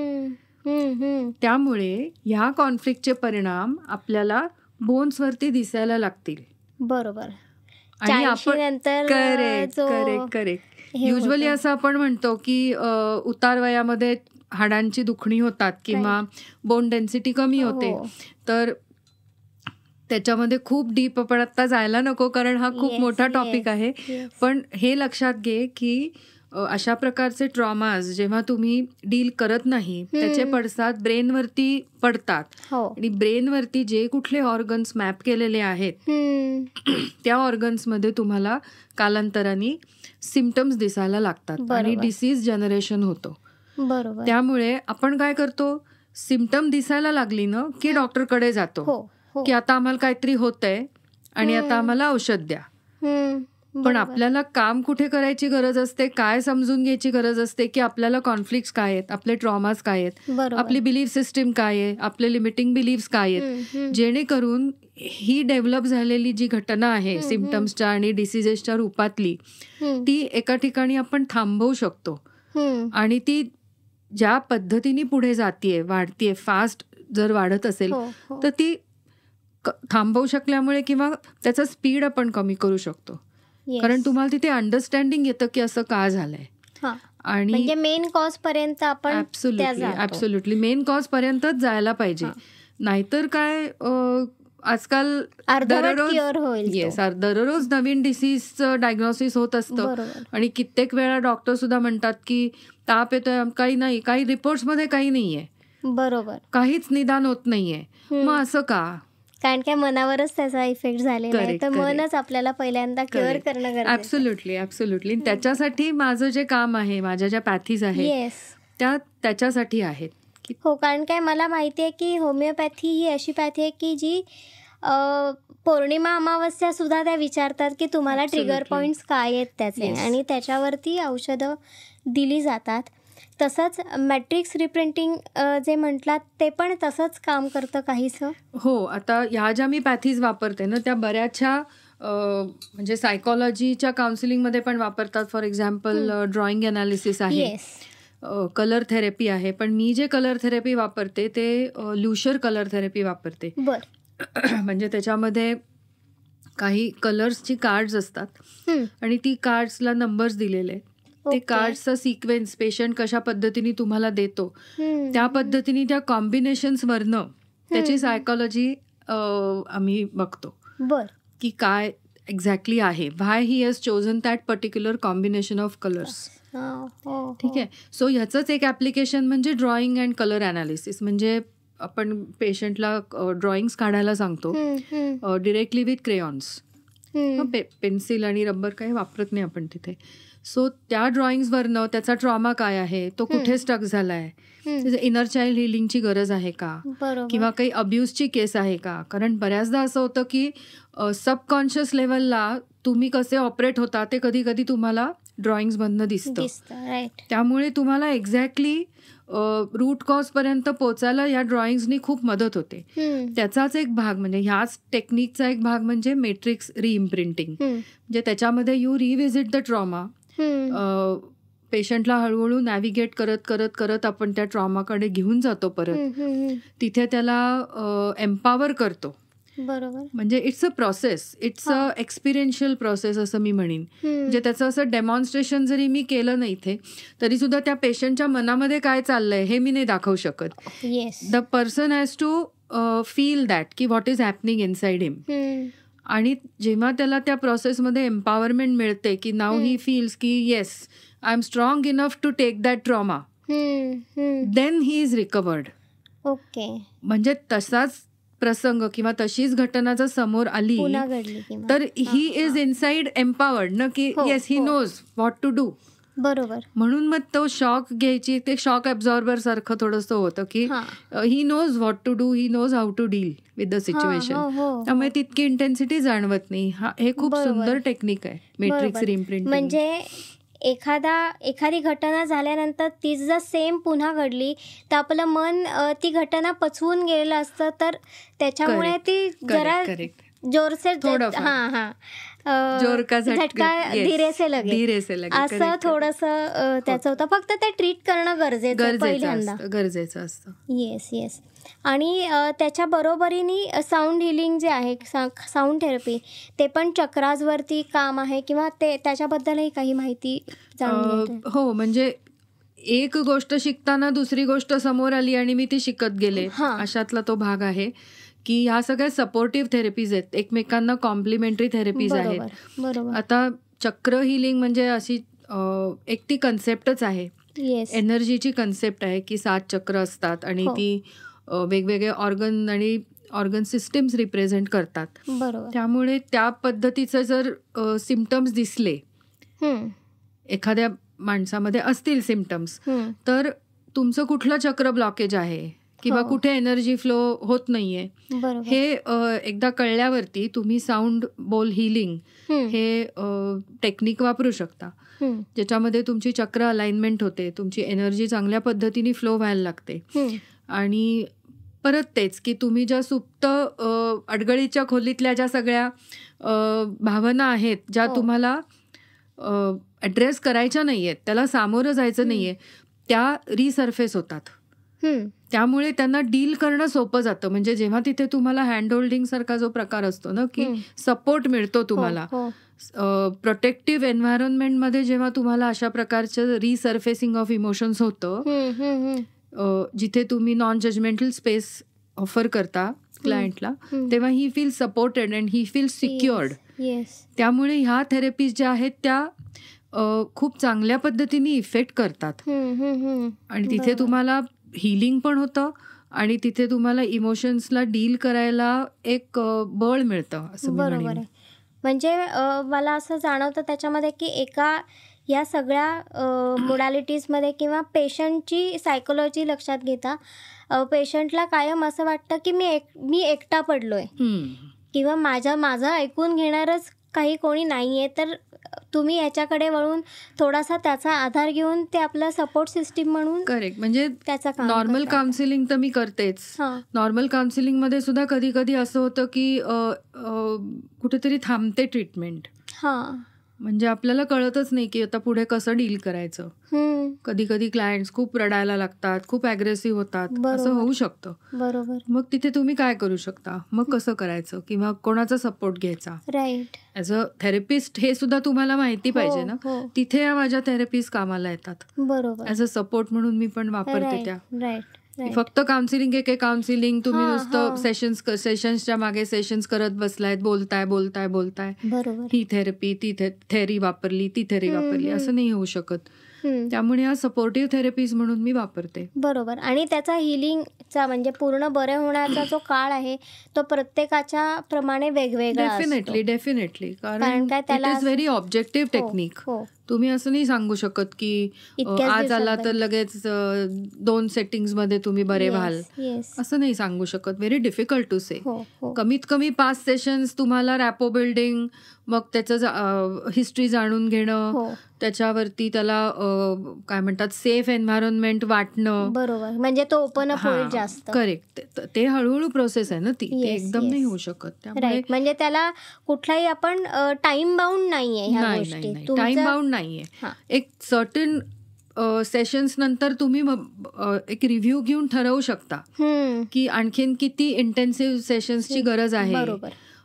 त्यामुळे ह्या कॉन्फ्लिक्टचे परिणाम आपल्याला बोन्सवरती दिसायला लागतील. बरोबर. आणि आपण करेक्ट युजली असं आपण म्हणतो की उतार वयामध्ये हाडांची दुखणी होतात किंवा बोन डेन्सिटी कमी होते. तर त्याच्यामध्ये खूप डीप आपण आता जायला नको कारण हा खूप मोठा टॉपिक आहे. पण हे लक्षात घे की अशा प्रकारचे ट्रॉमाज जेव्हा तुम्ही डील करत नाही त्याचे पडसाद ब्रेनवरती पडतात. आणि ब्रेनवरती जे कुठले ऑर्गन्स मॅप केलेले आहेत त्या ऑर्गन्समध्ये तुम्हाला कालांतराने सिम्पटम्स दिसायला लागतात आणि डिसीज जनरेशन होतो. बरोबर. त्यामुळे आपण काय करतो, सिम्पटम दिसायला लागली ना की डॉक्टरकडे जातो की आता आम्हाला काहीतरी होतंय आणि आता आम्हाला औषध द्या. पण आपल्याला काम कुठे करायची गरज असते, काय समजून घ्यायची गरज असते की आपल्याला कॉन्फ्लिक्ट्स काय आहेत, आपले ट्रॉमाज काय आहेत, आपली बिलीफ सिस्टीम काय आहे, आपले लिमिटिंग बिलीफ्स काय आहेत, जेणेकरून ही डेव्हलप झालेली जी घटना आहे सिम्पटम्सच्या आणि डिसिजेसच्या रूपातली ती एका ठिकाणी आपण थांबवू शकतो. आणि ती ज्या पद्धतीने पुढे जातीये, वाढतीये, फास्ट जर वाढत असेल तर ती थांबवू शकल्यामुळे किंवा त्याचा स्पीड आपण कमी करू शकतो. कारण तुम्हाला तिथे अंडरस्टँडिंग येतं की असं का झालंय. आणि मेन कॉज पर्यंत आपण ऍब्सोल्युटली मेन कॉज पर्यंतच जायला पाहिजे. नाहीतर काय आजकाल दररोज नवीन डिसीजचं डायग्नोसिस होत असतं आणि कित्येक वेळा डॉक्टर सुद्धा म्हणतात की ताप येतोय, काही नाही, काही रिपोर्ट्समध्ये काही नाहीये. बरोबर. काहीच निदान होत नाहीये. मग असं का? कारण काय मनावरच त्याचा इफेक्ट झालेला आहे तर मनच आपल्याला पहिल्यांदा क्युअर करणं गरजेचं. ऍब्सोल्युटली. त्याच्यासाठी माझं जे काम आहे, माझ्या ज्या पॅथीज आहेत त्याच्यासाठी आहेत. हो. कारण काय मला माहिती आहे की होमिओपॅथी ही अशी पॅथी आहे की जी पौर्णिमा अमावस्या सुद्धा त्या विचारतात की तुम्हाला ट्रिगर पॉइंट्स काय आहेत त्याचे आणि त्याच्यावरती औषधं दिली जातात. तसंच मॅट्रिक्स रिप्रिंटिंग जे म्हटलात ते पण तसंच काम करतं काहीसं. हो. आता ह्या ज्या मी पॅथीज वापरते ना त्या बऱ्याचशा म्हणजे सायकॉलॉजीच्या काउन्सिलिंगमध्ये पण वापरतात. फॉर एक्झाम्पल ड्रॉइंग अनालिसिस आहे, कलर थेरपी आहे. पण मी जे कलर थेरपी वापरते ते ल्युशर कलर थेरपी वापरते. म्हणजे त्याच्यामध्ये काही कलर्सची कार्ड्स असतात आणि ती कार्ड्सला नंबर्स दिलेले आहेत. ते कार्ड्सचा सिक्वेन्स पेशंट कशा पद्धतीने तुम्हाला देतो त्या पद्धतीने त्या कॉम्बिनेशन्स वरनं त्याची सायकॉलॉजी आम्ही बघतो की काय एक्झॅक्टली आहे, why he has chosen that particular combination of colours. ठीक आहे. सो ह्याचंच एक ऍप्लिकेशन म्हणजे ड्रॉइंग अँड कलर अनालिसिस. म्हणजे आपण पेशंटला ड्रॉइंग्स काढायला सांगतो डिरेक्टली विथ क्रेयॉन्स. पेन्सिल आणि रबर काही वापरत नाही आपण तिथे. सो त्या ड्रॉइंग्सवरनं त्याचा ट्रॉमा काय आहे, तो कुठे स्टक झालाय, इनर चाइल्ड हिलिंगची गरज आहे का, किंवा काही अब्यूजची केस आहे का. कारण बऱ्याचदा असं होतं की सबकॉन्शियस लेवलला तुम्ही कसे ऑपरेट होता ते कधी कधी तुम्हाला ड्रॉइंग्समधनं दिसतं. त्यामुळे तुम्हाला एक्झॅक्टली रूट कॉज पर्यंत पोचायला या ड्रॉइंग्सनी खूप मदत होते. त्याचाच एक भाग म्हणजे ह्याच टेक्निकचा एक भाग म्हणजे मॅट्रिक्स रिइम्प्रिंटिंग. म्हणजे त्याच्यामध्ये यू रिव्हिजिट द ट्रॉमा. पेशंटला हळूहळू नॅव्हिगेट करत करत करत आपण त्या ट्रॉमाकडे घेऊन जातो परत. तिथे त्याला एम्पावर करतो. बरोबर. म्हणजे it's a process, it's a experiential process असं मी म्हणेन. म्हणजे त्याचं असं डेमॉन्स्ट्रेशन जरी मी केलं नाही इथे तरी सुद्धा त्या पेशंटच्या मनामध्ये काय चाललंय हे मी नाही दाखवू शकत. The person has to feel that की what is happening inside him. आणि जेव्हा त्याला त्या प्रोसेसमध्ये एम्पॉवरमेंट मिळते की नाऊ ही फील्स की yes I am strong enough to take that trauma, then he is recovered. Okay. म्हणजे तसाच प्रसंग किंवा तशीच घटना जर समोर आली तर ही इज इनसाइड एम्पॉवर्ड ना की yes he knows what to do. बरोबर. म्हणून मग तो शॉक घ्यायची, ते शॉक ॲब्झॉर्बर सारखं थोडंसं होतं की he knows what to do, he knows how to deal with the situation. त्यामुळे तितकी इंटेन्सिटी जाणवत नाही. हे खूप सुंदर टेक्निक आहे मॅट्रिक्स रिइम्प्रिंटिंग. म्हणजे एखादी घटना झाल्यानंतर ती जर सेम पुन्हा घडली तर आपलं मन ती घटना पचवून गेलेलं असतं, तर त्याच्यामुळे ती जरा जोरसे झटका धीरे से लगे असं थोडंसं त्याचं होतं. फक्त ते ट्रीट करणं गरजेचं असतं. Yes yes. आणि त्याच्या बरोबरीने साऊंड हिलिंग जे आहे, साऊंड थेरपी, ते पण चक्राजवरती काम आहे किंवा ते त्याच्याबद्दलही काही माहिती जाणून. हो, म्हणजे एक गोष्ट शिकताना दुसरी गोष्ट समोर आली आणि मी ती शिकत गेले, अशातला तो भाग आहे की ह्या सगळ्या सपोर्टिव्ह थेरपीज आहेत, एकमेकांना कॉम्प्लिमेंटरी थेरपीज आहेत. आता चक्र हिलिंग म्हणजे अशी एक ती कन्सेप्टच आहे, एनर्जीची कन्सेप्ट आहे की 7 चक्र असतात आणि ती वेगवेगळे ऑर्गन आणि ऑर्गन सिस्टीम्स रिप्रेझेंट करतात. त्यामुळे त्या पद्धतीचं जर सिम्पटम्स दिसले, एखाद्या माणसामध्ये असतील सिम्पटम्स, तर तुमचं कुठलं चक्र ब्लॉकेज आहे किंवा कुठे एनर्जी फ्लो होत नाहीये हे एकदा कळल्यावरती तुम्ही साऊंड बोल हिलिंग हे टेक्निक वापरू शकता, ज्याच्यामध्ये तुमची चक्र अलाइनमेंट होते, तुमची एनर्जी चांगल्या पद्धतीने फ्लो व्हायला लागते. आणि परत तेच की तुम्ही ज्या सुप्त अडगळीच्या खोलीतल्या ज्या सगळ्या भावना आहेत, ज्या तुम्हाला ॲड्रेस करायच्या नाहीयेत, त्याला सामोरं जायचं नाहीये, त्या रिसर्फेस होतात. त्यामुळे त्यांना डील करणं सोपं जातं. म्हणजे जेव्हा तिथे तुम्हाला हँड होल्डिंग सारखा जो प्रकार असतो ना की सपोर्ट मिळतो तुम्हाला, प्रोटेक्टिव्ह एन्व्हायरमेंटमध्ये जेव्हा तुम्हाला अशा प्रकारचं रिसर्फेसिंग ऑफ इमोशन्स होतं, जिथे तुम्ही नॉन जजमेंटल स्पेस ऑफर करता क्लायंटला, तेव्हा he feel supported and he feel secured. त्यामुळे ह्या थेरपीज ज्या आहेत त्या खूप चांगल्या पद्धतीने इफेक्ट करतात आणि तिथे तुम्हाला हिलिंग पण होतं आणि तिथे तुम्हाला इमोशन्सला डील करायला एक बळ मिळतं असं मी म्हणेन. म्हणजे मला असं जाणवतं त्याच्यामध्ये की या सगळ्या मोडॅलिटीजमध्ये किंवा पेशंटची सायकोलॉजी लक्षात घेता पेशंटला कायम असं वाटतं की मी एकटा पडलोय किंवा माझं ऐकून घेणारच काही कोणी नाहीये, तर तुम्ही याच्याकडे वळून थोडासा त्याचा आधार घेऊन ते आपला सपोर्ट सिस्टीम म्हणून. करेक्ट. म्हणजे त्याचा नॉर्मल काउन्सिलिंग तर मी करतेच. नॉर्मल काउन्सिलिंग मध्ये सुद्धा कधी कधी असं होतं की कुठेतरी थांबते ट्रीटमेंट. म्हणजे आपल्याला कळतच नाही की आता पुढे कसं डील करायचं. कधी कधी क्लायंट्स खूप रडायला लागतात, खूप अग्रेसिव्ह होतात, असं होऊ शकतं. बरोबर. मग तिथे तुम्ही काय करू शकता, मग कसं करायचं किंवा कोणाचा सपोर्ट घ्यायचा. राईट. ॲज अ थेरपिस्ट हे सुद्धा तुम्हाला माहिती पाहिजे ना. तिथे या माझ्या थेरपीज कामाला येतात. बरोबर. ॲज अ सपोर्ट म्हणून मी पण वापरते त्या. राईट. फक्त काउन्सिलिंग काउन्सिलिंग तुम्ही नुसतं सेशन्सच्या मागे सेशन्स करत बसलायत, बोलताय बरोबर. ही थेरपी ती थेरी वापरली ती थेरी वापरली असं नाही होऊ शकत. त्यामुळे हा सपोर्टिव्ह थेरपीज म्हणून मी वापरते. बरोबर. आणि त्याचा हिलिंगचा म्हणजे पूर्ण बरे होण्याचा जो काळ आहे तो प्रत्येकाच्या प्रमाणे वेगवेगळा असतो. डेफिनेटली कारण काय त्याला it is very objective technique. तुम्ही असं नाही सांगू शकत की आज आला तर लगेच 2 सेटिंग्स मध्ये तुम्ही बरे व्हाल, असं नाही सांगू शकत. व्हेरी डिफिकल्ट टू से. कमीत कमी 5 सेशन्स तुम्हाला रॅपो बिल्डिंग, मग त्याचं हिस्ट्री जाणून घेणं, त्याच्यावरती त्याला काय म्हणतात सेफ एन्व्हायरमेंट वाटणं. बरोबर. म्हणजे तो ओपन अप होईल जास्त. करेक्ट. ते हळूहळू प्रोसेस आहे ना ती, एकदम नाही होऊ शकत. त्यामुळे म्हणजे त्याला कुठलाही आपण टाइम बाउंड नाहीये ह्या गोष्टी. टाइम बाउंड नाहीये. एक सर्टन सेशन्स नंतर तुम्ही एक रिव्ह्यू घेऊन ठरवू शकता की आणखीन किती इंटेन्सिव्ह सेशन्सची गरज आहे.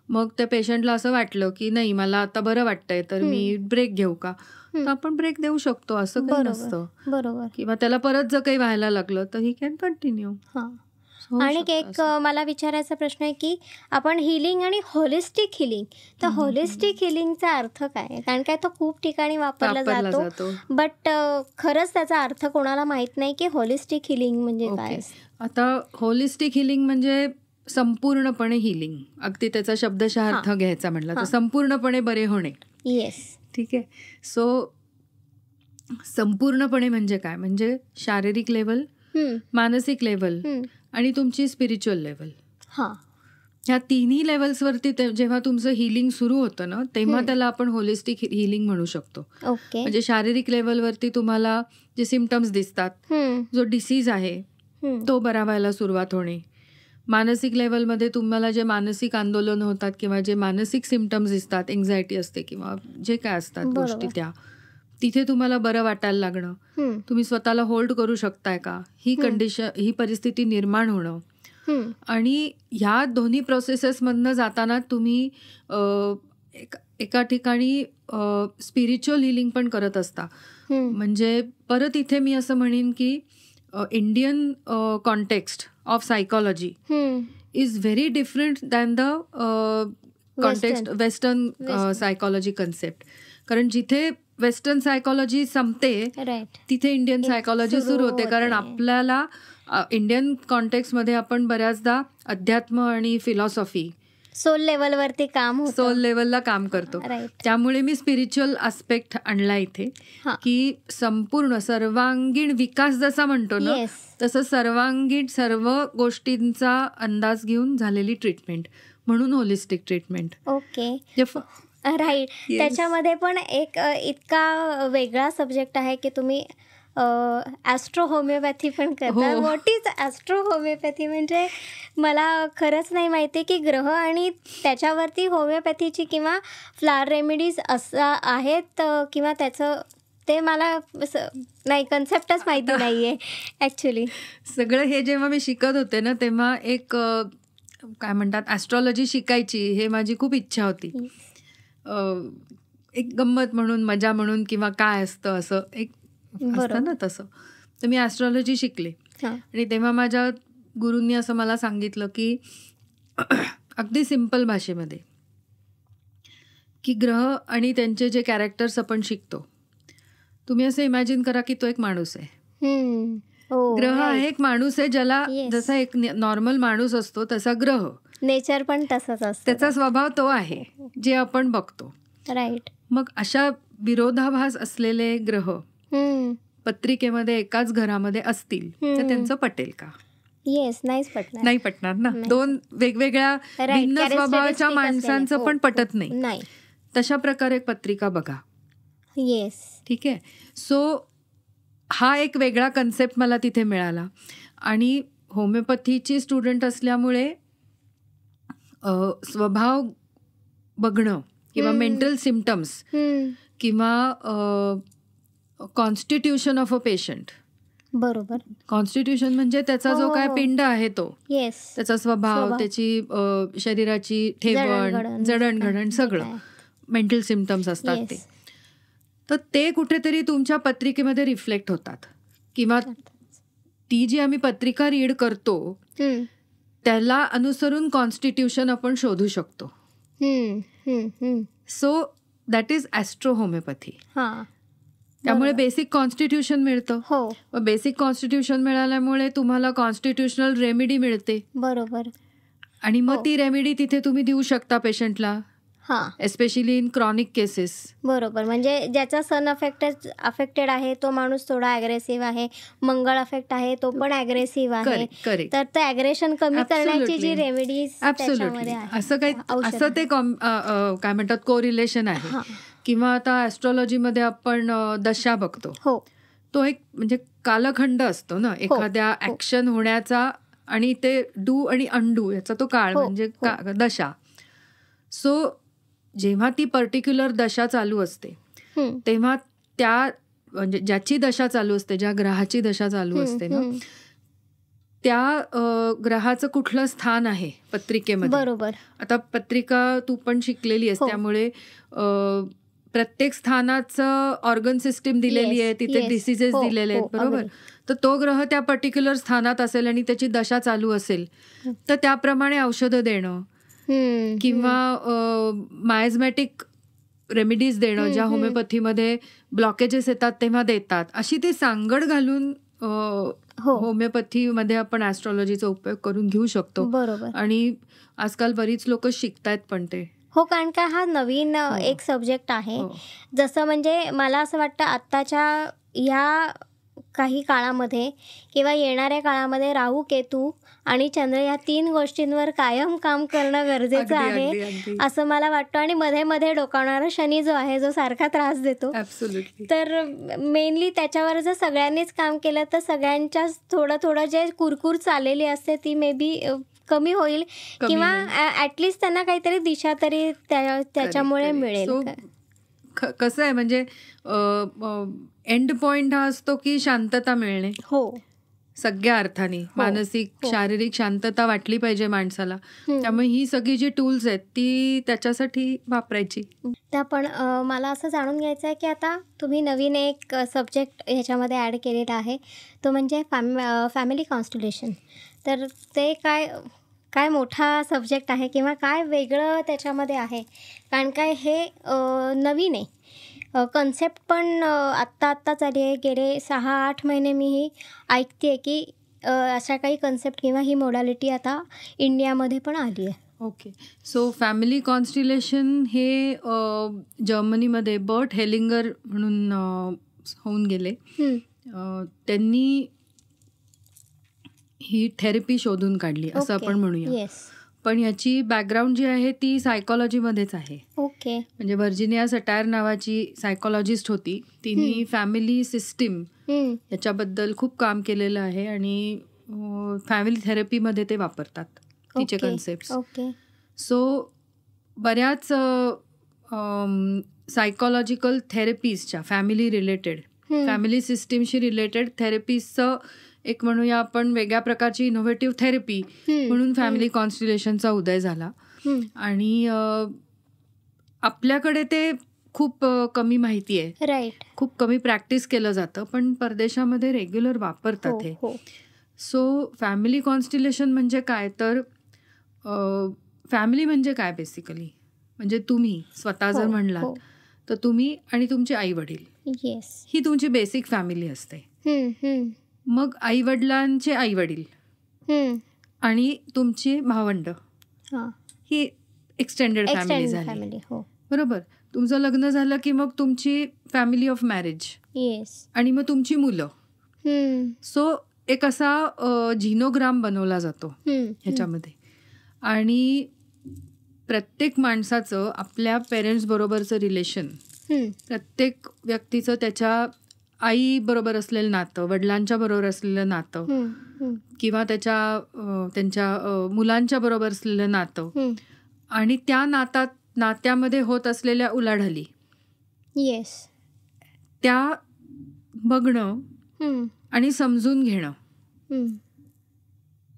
मग त्या पेशंटला असं वाटलं की नाही मला आता बरं वाटतंय तर मी ब्रेक घेऊ का, तर आपण ब्रेक देऊ शकतो. असं काही नसतं. बरोबर. किंवा त्याला परत जर काही व्हायला लागलं तर ही कॅन कंटिन्यू. आणि एक मला विचारायचा प्रश्न आहे की आपण हिलिंग आणि होलिस्टिक हिलिंग, तर होलिस्टिक हिलिंगचा अर्थ काय? कारण काय तो खूप ठिकाणी वापरला जातो, बट खरंच त्याचा अर्थ कोणाला माहित नाही की होलिस्टिक हिलिंग म्हणजे काय. आता होलिस्टिक हिलिंग म्हणजे संपूर्णपणे हिलिंग. अगदी त्याचा शब्दशः अर्थ घ्यायचा म्हटलं तर संपूर्णपणे बरे होणे. ठीक आहे. सो संपूर्णपणे म्हणजे काय, म्हणजे शारीरिक लेवल, मानसिक लेवल आणि तुमची स्पिरिच्युअल लेवल. ह्या तिन्ही लेवल्सवरती जेव्हा तुमचं हिलिंग सुरू होतं ना तेव्हा त्याला आपण होलिस्टिक हिलिंग म्हणू शकतो. म्हणजे शारीरिक लेवलवरती तुम्हाला जे सिम्पटम्स दिसतात, जो डिसीज आहे तो बरा व्हायला सुरुवात होणे. मानसिक लेवलमध्ये तुम्हाला जे मानसिक आंदोलन होतात किंवा जे मानसिक सिम्पटम्स दिसतात, एन्झायटी असते किंवा जे काय असतात गोष्टी, त्या तिथे तुम्हाला बरं वाटायला लागणं, तुम्ही स्वतःला होल्ड करू शकताय का, ही कंडिशन, ही परिस्थिती निर्माण होणं. आणि ह्या दोन्ही प्रोसेसेसमधनं जाताना तुम्ही एका ठिकाणी स्पिरिच्युअल हिलिंग पण करत असता. म्हणजे परत इथे मी असं म्हणेन की Indian context of psychology is very different than the context western psychology concept. कारण जिथे वेस्टर्न सायकॉलॉजी संपते तिथे इंडियन सायकॉलॉजी सुरू होते. कारण आपल्याला इंडियन कॉन्टेक्स्टमध्ये आपण बऱ्याचदा अध्यात्म आणि फिलॉसॉफी, सोल लेवलवरती सोल लेवलला काम करतो. त्यामुळे मी स्पिरिच्युअल आस्पेक्ट आणला इथे की संपूर्ण सर्वांगीण विकास जसा म्हणतो ना तसं सर्वांगीण सर्व गोष्टींचा अंदाज घेऊन झालेली ट्रीटमेंट, म्हणून होलिस्टिक ट्रीटमेंट. ओके. राईट. त्याच्यामध्ये पण एक इतका वेगळा सब्जेक्ट आहे की तुम्ही ॲस्ट्रो होमिओपॅथी पण करता. What is Austro homeopathy? म्हणजे मला खरंच नाही माहिती की ग्रह आणि त्याच्यावरती होमिओपॅथीची किंवा फ्लावर रेमेडीज असं आहेत किंवा त्याचं ते मला नाही, कन्सेप्टच माहिती नाही आहे ॲक्च्युली. सगळं हे जेव्हा मी शिकत होते ना तेव्हा एक काय म्हणतात ॲस्ट्रॉलॉजी शिकायची हे माझी खूप इच्छा होती. एक गंमत म्हणून, मजा म्हणून किंवा काय असतं असं एक असतं ना तसं. तर मी ॲस्ट्रॉलॉजी शिकले आणि तेव्हा माझ्या गुरूंनी असं मला सांगितलं की अगदी सिम्पल भाषेमध्ये की ग्रह आणि त्यांचे जे कॅरेक्टर्स आपण शिकतो, तुम्ही असं इमॅजिन करा की तो एक माणूस आहे. ग्रह आहे एक माणूस आहे ज्याला जसा एक नॉर्मल माणूस असतो तसा ग्रह, नेचर पण तसाच असतो, त्याचा स्वभाव तो आहे जे आपण बघतो. राईट. मग अशा विरोधाभास असलेले ग्रह पत्रिकेमध्ये एकाच घरामध्ये असतील तर त्यांचं पटेल का? नाही पटणार ना. दोन वेगवेगळ्या भिन्न स्वभावाच्या माणसांचं पण पटत नाही. तशा प्रकारे पत्रिका बघा. ठीक आहे. सो हा एक वेगळा कन्सेप्ट मला तिथे मिळाला. आणि होमिओपॅथीची स्टुडंट असल्यामुळे स्वभाव बघणं किंवा मेंटल सिम्पटम्स किंवा कॉन्स्टिट्यूशन ऑफ अ पेशंट. बरोबर. कॉन्स्टिट्यूशन म्हणजे त्याचा जो काय पिंड आहे तो, त्याचा स्वभाव, त्याची शरीराची ठेवण, जडणघडण, सगळं मेंटल सिम्पटम्स असतात ते. तर ते कुठेतरी तुमच्या पत्रिकेमध्ये रिफ्लेक्ट होतात किंवा ती जी आम्ही पत्रिका रीड करतो त्याला अनुसरून कॉन्स्टिट्यूशन आपण शोधू शकतो. So that is Austro homeopathy. त्यामुळे बेसिक कॉन्स्टिट्यूशन मिळतं. हो, बेसिक कॉन्स्टिट्यूशन मिळाल्यामुळे तुम्हाला कॉन्स्टिट्यूशनल रेमेडी मिळते. बरोबर. आणि मग ती रेमेडी तिथे तुम्ही देऊ शकता पेशंटला, एस्पेशली इन क्रॉनिक केसेस. बरोबर. म्हणजे ज्याचा सन अफेक्टेड आहे तो माणूस थोडा अग्रेसिव्ह आहे, मंगळ अफेक्ट आहे तो पण अग्रेसिव्ह आहे, तर ते अग्रेशन कमी करण्याची जी रेमेडीज त्याच्यामध्ये आहे, असं ते काय म्हणतात कोरिलेशन आहे. किंवा आता ऍस्ट्रॉलॉजीमध्ये आपण दशा बघतो. तो एक म्हणजे कालखंड असतो ना एखाद्या ऍक्शन होण्याचा, आणि ते डू आणि अनडू याचा तो काळ म्हणजे दशा. सो जेव्हा ती पर्टिक्युलर दशा चालू असते तेव्हा त्या म्हणजे ज्याची दशा चालू असते, ज्या ग्रहाची दशा चालू असते ना, त्या ग्रहाचं कुठलं स्थान आहे पत्रिकेमध्ये. बरोबर. आता पत्रिका तू पण शिकलेली आहेस, त्यामुळे प्रत्येक स्थानाचं ऑर्गन सिस्टीम दिलेली आहे, तिथे डिसीजेस दिलेले आहेत, बरोबर. तर तो ग्रह त्या पर्टिक्युलर स्थानात असेल आणि त्याची दशा चालू असेल तर त्याप्रमाणे औषधं देणं किंवा मायझमॅटिक रेमेडीज देणं, ज्या होमिओपॅथीमध्ये ब्लॉकेजेस येतात तेव्हा देतात, अशी ती सांगड घालून होमिओपॅथीमध्ये आपण ऍस्ट्रॉलॉजीचा उपयोग करून घेऊ शकतो. बरोबर. आणि आजकाल बरीच लोक शिकतायत पण ते. हो, कारण का हा नवीन एक सब्जेक्ट आहे. जसं म्हणजे मला असं वाटतं आत्ताच्या ह्या काही काळामध्ये किंवा येणाऱ्या काळामध्ये राहू, केतू आणि चंद्र या 3 गोष्टींवर कायम काम करणं गरजेचं आहे असं मला वाटतं. आणि मध्ये मध्ये डोकावणारा शनी जो आहे, जो सारखा त्रास देतो, तर मेनली त्याच्यावर जर सगळ्यांनीच काम केलं तर सगळ्यांच्या थोडं थोडं जे कुरकुर चाललेली असते ती मे बी कमी होईल, किंवा ऍटलिस्ट त्यांना काहीतरी दिशा तरी त्याच्यामुळे मिळेल. कसं आहे म्हणजे एंड पॉइंट हा असतो की शांतता मिळणे. सगळ्या अर्थाने मानसिक शारीरिक शांतता वाटली पाहिजे माणसाला. त्यामुळे ही सगळी जी टूल्स आहेत ती त्याच्यासाठी वापरायची. त्या पण मला असं जाणून घ्यायचं आहे की आता तुम्ही नवीन एक सब्जेक्ट ह्याच्यामध्ये ॲड केलेला आहे, तो म्हणजे फॅमिली कॉन्स्टलेशन. तर ते काय मोठा सब्जेक्ट आहे किंवा काय वेगळं त्याच्यामध्ये आहे? कारण काय हे नवीन आहे, कन्सेप्ट पण आत्ता चालली आहे. गेले 6-8 महिने मी ही ऐकते आहे की अशा काही कन्सेप्ट किंवा ही मोडॅलिटी आता इंडियामध्ये पण आली आहे. ओके. सो फॅमिली कॉन्स्टिलेशन हे जर्मनीमध्ये बर्ट हेलिंगर म्हणून होऊन गेले. त्यांनी ही थेरपी शोधून काढली असं आपण म्हणूया. पण याची बॅकग्राऊंड जी आहे ती सायकॉलॉजीमध्येच आहे. ओके. म्हणजे व्हर्जिनिया सटायर नावाची सायकॉलॉजिस्ट होती, तिने फॅमिली सिस्टीम याच्याबद्दल खूप काम केलेलं आहे आणि फॅमिली थेरपीमध्ये ते वापरतात तिचे कन्सेप्ट. सो बऱ्याच सायकॉलॉजिकल थेरपीजच्या फॅमिली रिलेटेड, फॅमिली सिस्टीमशी रिलेटेड थेरपीजचं एक म्हणूया आपण वेगळ्या प्रकारची इनोव्हेटिव्ह थेरपी म्हणून फॅमिली कॉन्स्टिलेशनचा उदय झाला. आणि आपल्याकडे ते खूप कमी माहिती आहे, राईट, खूप कमी प्रॅक्टिस केलं जातं, पण परदेशामध्ये रेग्युलर वापरतात हे. सो फॅमिली कॉन्स्टिलेशन म्हणजे काय, तर फॅमिली म्हणजे काय बेसिकली, म्हणजे तुम्ही स्वतः जर म्हणलात तर तुम्ही आणि तुमचे आई वडील ही तुमची बेसिक फॅमिली असते. मग आई वडिलांचे आई वडील आणि तुमची भावंड ही एक्सटेंडेड फॅमिली झाली, बरोबर. तुमचं लग्न झालं की मग तुमची फॅमिली ऑफ मॅरेज आणि मग तुमची मुलं. सो एक असा झिनोग्राम बनवला जातो ह्याच्यामध्ये. आणि प्रत्येक माणसाचं आपल्या पेरेंट्स बरोबरचं रिलेशन, प्रत्येक व्यक्तीचं त्याच्या आई बरोबर असलेलं नातं, वडिलांच्या बरोबर असलेलं नातं किंवा त्यांच्या मुलांच्या बरोबर असलेलं नातं आणि त्या नात्यामध्ये होत असलेल्या उलाढाली त्या बघणं आणि समजून घेणं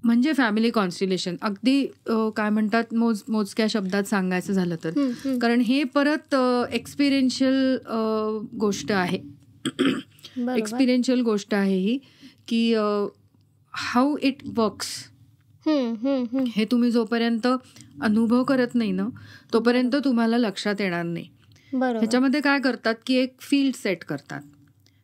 म्हणजे फॅमिली कॉन्स्टिलेशन. अगदी काय म्हणतात मोजक्या शब्दात सांगायचं झालं तर, कारण हे परत एक्सपिरियन्शियल गोष्ट आहे. एक्सपिरियन्शियल गोष्ट आहे ही की हाऊ इट वर्क्स हे तुम्ही जोपर्यंत अनुभव करत नाही ना तोपर्यंत तुम्हाला लक्षात येणार नाही. ह्याच्यामध्ये काय करतात की एक फील्ड सेट करतात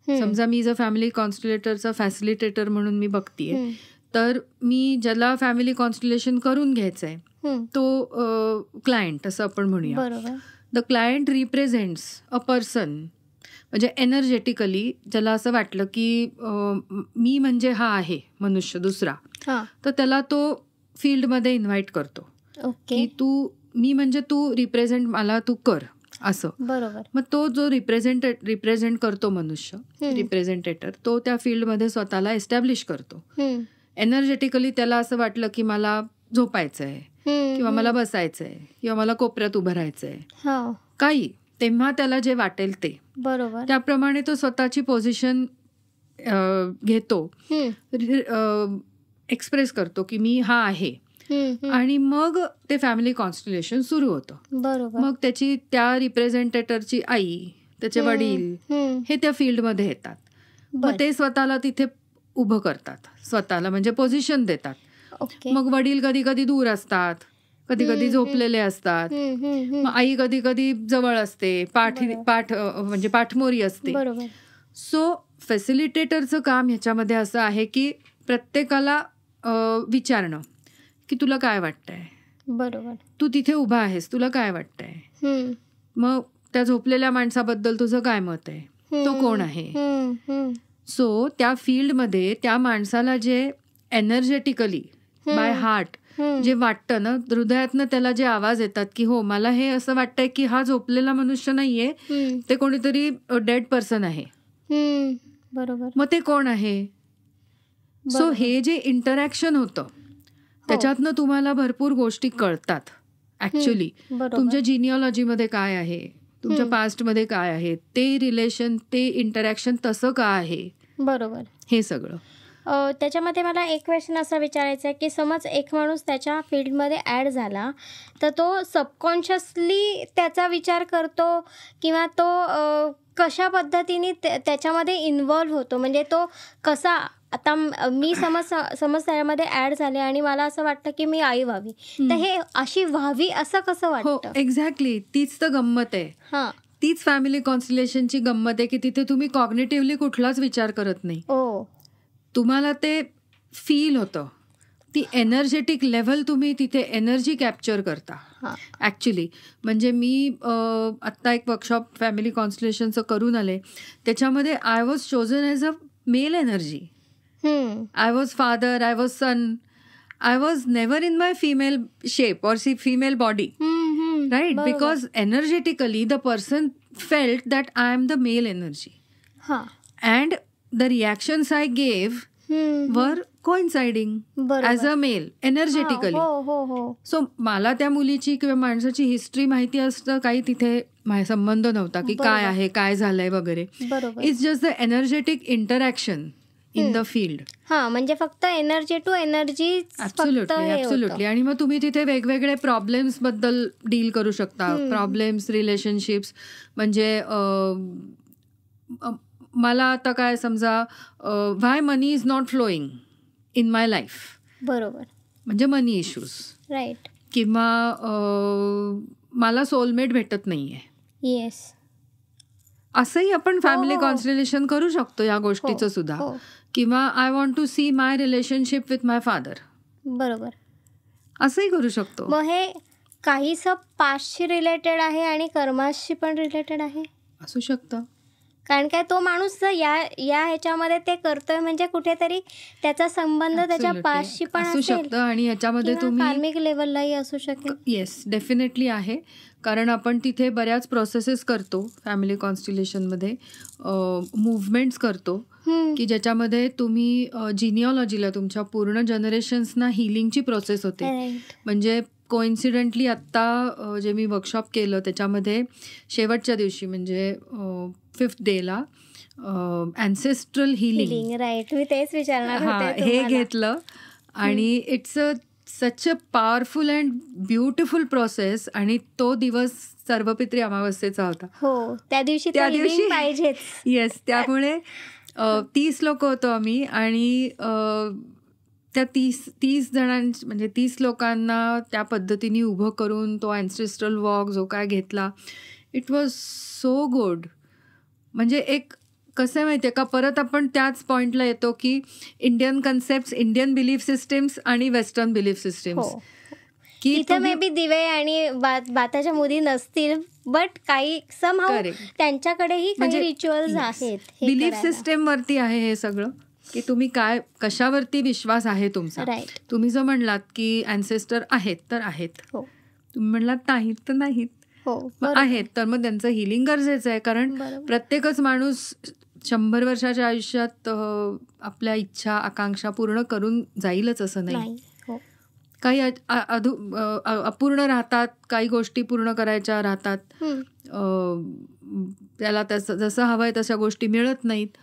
समजा मी जर फॅमिली कॉन्स्टलेटरचा फॅसिलिटेटर म्हणून मी बघतीये, तर मी ज्याला फॅमिली कॉन्स्टलेशन करून घ्यायचं आहे तो क्लायंट असं आपण म्हणूया. The client represents a person, म्हणजे एनर्जेटिकली ज्याला असं वाटलं की मी म्हणजे हा आहे मनुष्य दुसरा, तर त्याला तो फील्डमध्ये इन्व्हाइट करतो की तू मी म्हणजे तू रिप्रेझेंट मला तू कर असं. बरोबर. मग तो जो रिप्रेझेंट करतो मनुष्य, रिप्रेझेंटेटर, तो त्या फील्डमध्ये स्वतःला एस्टॅब्लिश करतो. एनर्जेटिकली त्याला असं वाटलं की मला झोपायचं आहे किंवा मला बसायचं आहे किंवा मला कोपऱ्यात उभं राहायचं आहे, काही तेव्हा त्याला जे वाटेल ते, बरोबर, त्याप्रमाणे तो स्वतःची पोझिशन घेतो, एक्सप्रेस करतो की मी हा आहे, आणि मग ते फॅमिली कॉन्स्टलेशन सुरू होतं. बरोबर. मग त्याची त्या रिप्रेझेंटेटरची आई, त्याचे वडील हे त्या फील्डमध्ये येतात. मग ते स्वतःला तिथे उभं करतात, स्वतःला म्हणजे पोझिशन देतात. मग वडील कधी कधी दूर असतात, कधी कधी झोपलेले असतात, मग आई कधी कधी जवळ असते, पाठ म्हणजे पाठमोरी असते. सो फॅसिलिटेटरचं काम ह्याच्यामध्ये असं आहे की प्रत्येकाला विचारणं की तुला काय वाटतंय, बरोबर, तू तिथे उभा आहेस, तुला काय वाटतंय, मग त्या झोपलेल्या माणसाबद्दल तुझं काय मत आहे, तो कोण आहे. सो त्या फील्डमध्ये त्या माणसाला जे एनर्जेटिकली बाय हार्ट जे वाटतं ना, हृदयातनं त्याला जे आवाज येतात की हो मला हे असं वाटतंय की हा झोपलेला मनुष्य नाहीये, ते कोणीतरी डेड पर्सन आहे. बरोबर. मग ते कोण आहे. सो हे जे इंटरॅक्शन होतं त्याच्यातनं तुम्हाला भरपूर गोष्टी कळतात ऍक्च्युली. तुमच्या जिनिओलॉजीमध्ये काय आहे, तुमच्या पास्टमध्ये काय आहे, ते रिलेशन, ते इंटरॅक्शन तसं का आहे, बरोबर, हे सगळं. त्याच्यामध्ये मला एक क्वेश्चन असा विचारायचा आहे की समज एक माणूस त्याच्या फील्डमध्ये ॲड झाला तर तो सबकॉन्शियसली त्याचा विचार करतो किंवा तो कशा पद्धतीने त्याच्यामध्ये इन्व्हॉल्व्ह होतो, म्हणजे तो कसा, आता मी समज त्यामध्ये ॲड झाले आणि मला असं वाटतं की मी आई व्हावी, तर हे अशी व्हावी असं कसं वाटतं. एक्झॅक्टली, तीच तर गंमत आहे. हां, तीच फॅमिली कॉन्स्टलेशनची गंमत आहे की तिथे तुम्ही कॉग्निटिव्हली कुठलाच विचार करत नाही. तुम्हाला ते फील होतं, ती एनर्जेटिक लेव्हल तुम्ही तिथे एनर्जी कॅप्चर करता ॲक्च्युली. म्हणजे मी आत्ता एक वर्कशॉप फॅमिली कॉन्स्टलेशनचं करून आले, त्याच्यामध्ये I was chosen as a male energy. I was father, I was son, I was never in my female shape or female body, right, because energetically the person felt that I am the male energy and the reactions I gave were coinciding as a male energetically. So मला त्या मुलीची किंवा माणसाची history माहिती असतं काही, तिथे संबंध नव्हता की काय आहे, काय झालंय वगैरे. It's just the energetic interaction in the field. म्हणजे फक्त एनर्जी टू एनर्जी. ऍब्सोल्युटली. आणि मग तुम्ही तिथे वेगवेगळे प्रॉब्लेम्स बद्दल डील करू शकता, प्रॉब्लेम्स, रिलेशनशिप्स. म्हणजे मला आता काय समजा why money is not flowing in my life, बरोबर, म्हणजे मनी इश्यूज, राईट, किंवा मला सोलमेट भेटत नाहीये. येस, असंही आपण फॅमिली कॉन्स्टलेशन करू शकतो या गोष्टीचं सुद्धा. किंवा I want to see my relationship with my father, बरोबर, असंही करू शकतो. मग हे काहीसं पास्टशी रिलेटेड आहे आणि कर्माशी पण रिलेटेड आहे, असू शकतं. कारण काय तो माणूस या ह्याच्यामध्ये ते करतोय म्हणजे कुठेतरी त्याचा संबंध त्याच्या पास्टशी पण असू शकतं आणि ह्याच्यामध्ये तुम्ही कार्मिक लेवललाही असू शकेल. येस, डेफिनेटली आहे. कारण आपण तिथे बऱ्याच प्रोसेसेस करतो फॅमिली कॉन्स्टिलेशनमध्ये, मुव्हमेंट्स करतो की ज्याच्यामध्ये तुम्ही जिनिओलॉजीला, तुमच्या पूर्ण जनरेशन्सना हिलिंगची प्रोसेस होते. म्हणजे कोइन्सिडेंटली आत्ता जे मी वर्कशॉप केलं त्याच्यामध्ये शेवटच्या दिवशी म्हणजे 5th डेला अँसेस्ट्रल हिलिंग, राईट, मी तेच विचारणार होते, हे घेतलं. आणि it's such a powerful and beautiful process. आणि तो दिवस सर्वपित्री अमावस्येचा होता. हो, त्या दिवशी पाहिजेच. येस, त्यामुळे 30 लोक होतो आम्ही. आणि त्या 30 जणांची म्हणजे 30 लोकांना त्या पद्धतीने उभं करून तो अँसेस्ट्रल वॉक जो काय घेतला, इट वॉज सो गुड. म्हणजे एक कसं आहे माहितीये का, परत आपण त्याच पॉइंटला येतो की Indian concept, Indian belief systems आणि वेस्टर्न बिलीफ सिस्टीम्स. की तिथे मे बी दिवे आणि बाताच्या मुदी नसतील, बट काही समहाऊ त्यांच्याकडेही काही रिच्युअल्स आहेत. बिलीफ सिस्टीम वरती आहे हे सगळं, की तुम्ही काय, कशावरती विश्वास आहे तुमचा. तुम्ही जर म्हणलात की अँसेस्टर आहेत तर आहेत, तुम्ही म्हणलात नाहीत तर नाहीत, आहेत तर मग त्यांचं हिलिंग गरजेचं आहे. कारण प्रत्येकच माणूस 100 वर्षाच्या आयुष्यात आपल्या इच्छा आकांक्षा पूर्ण करून जाईलच असं नाही. काही अपूर्ण राहतात, काही गोष्टी पूर्ण करायच्या राहतात, त्याला जसं हवंय तशा गोष्टी मिळत नाहीत,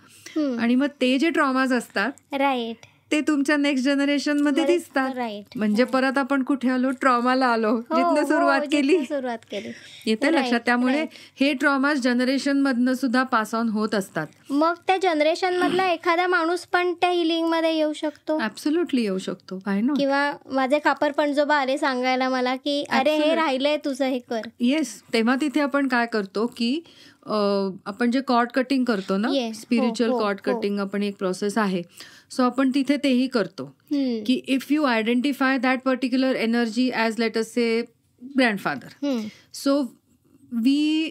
आणि मग ते जे ट्रॉमाज असतात ते तुमच्या नेक्स्ट जनरेशन मध्ये दिसतात. म्हणजे परत आपण कुठे आलो, ट्रॉमाला आलो, जिथनं सुरुवात केली. येते लक्षात. त्यामुळे हे ट्रॉमाज जनरेशन मधनं सुद्धा पास ऑन होत असतात. मग त्या जनरेशन मधला एखादा माणूस पण त्या हिलिंग मध्ये येऊ शकतो. ऍब्सोल्युटली येऊ शकतो. काय ना, किंवा माझे खापर पणजोबा आले सांगायला मला की अरे हे राहिलंय तुझं, हे कर. येस. तेव्हा तिथे आपण काय करतो की आपण जे कॉर्ड कटिंग करतो ना, स्पिरिच्युअल कॉर्ड कटिंग आपण एक प्रोसेस आहे. सो आपण तिथे तेही करतो की if you identify that particular energy as let us say grandfather, so we